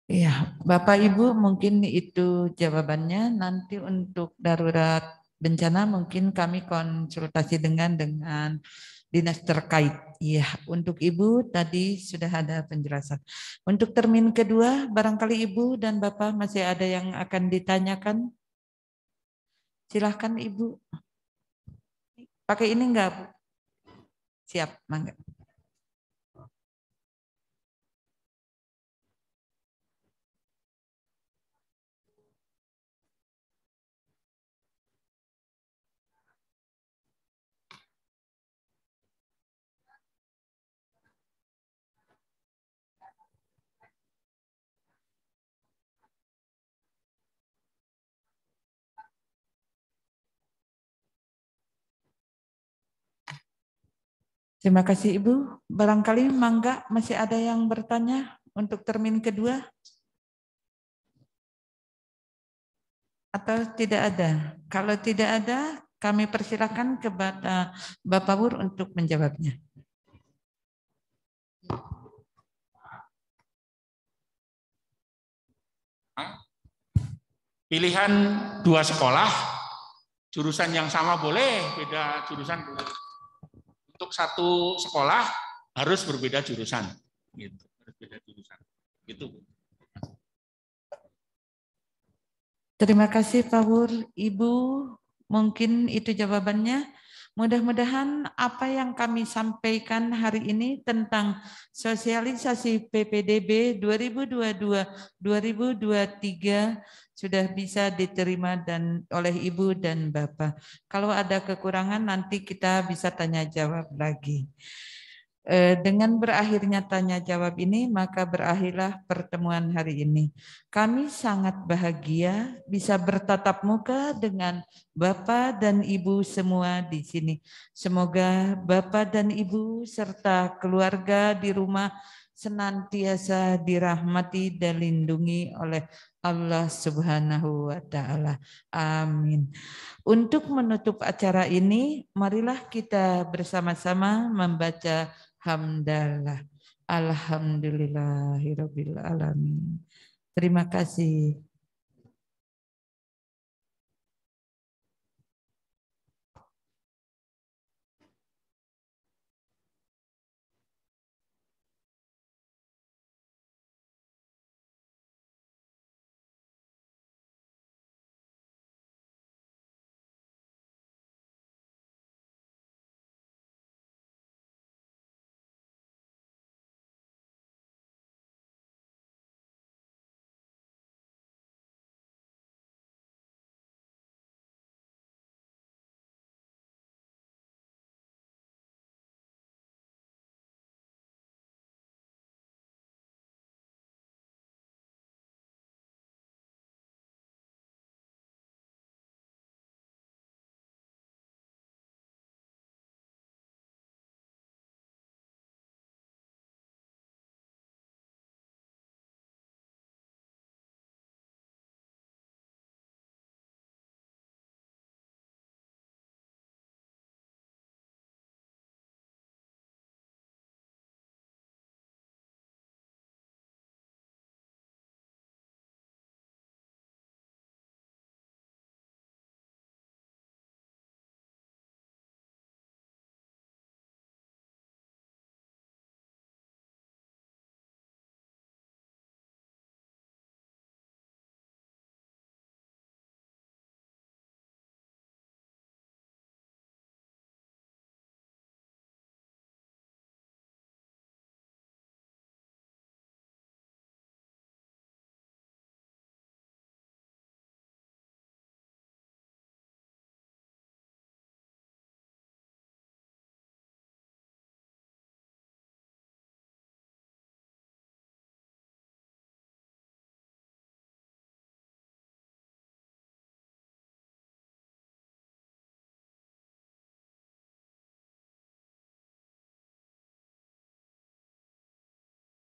Ya, Bapak Ibu mungkin itu jawabannya. Nanti untuk darurat bencana mungkin kami konsultasi dengan dinas terkait. Iya, untuk Ibu tadi sudah ada penjelasan. Untuk termin kedua, barangkali Ibu dan Bapak masih ada yang akan ditanyakan. Silahkan Ibu. Pakai ini enggak, Bu? Siap, mangga. Terima kasih Ibu. Barangkali mangga masih ada yang bertanya untuk termin kedua? Atau tidak ada? Kalau tidak ada, kami persilakan kepada Bapak Wur untuk menjawabnya. Pilihan dua sekolah, jurusan yang sama boleh, beda jurusan boleh. Untuk satu sekolah harus berbeda jurusan, gitu. Berbeda jurusan, gitu. Terima kasih Pak Wur. Ibu, mungkin itu jawabannya. Mudah-mudahan apa yang kami sampaikan hari ini tentang sosialisasi PPDB 2022-2023 sudah bisa diterima dan oleh Ibu dan Bapak. Kalau ada kekurangan nanti kita bisa tanya jawab lagi. Dengan berakhirnya tanya jawab ini, maka berakhirlah pertemuan hari ini. Kami sangat bahagia bisa bertatap muka dengan Bapak dan Ibu semua di sini. Semoga Bapak dan Ibu serta keluarga di rumah senantiasa dirahmati dan dilindungi oleh Allah Subhanahu wa Ta'ala. Amin. Untuk menutup acara ini, marilah kita bersama-sama membaca hamdalah. Alhamdulillahirabbil alamin. Terima kasih.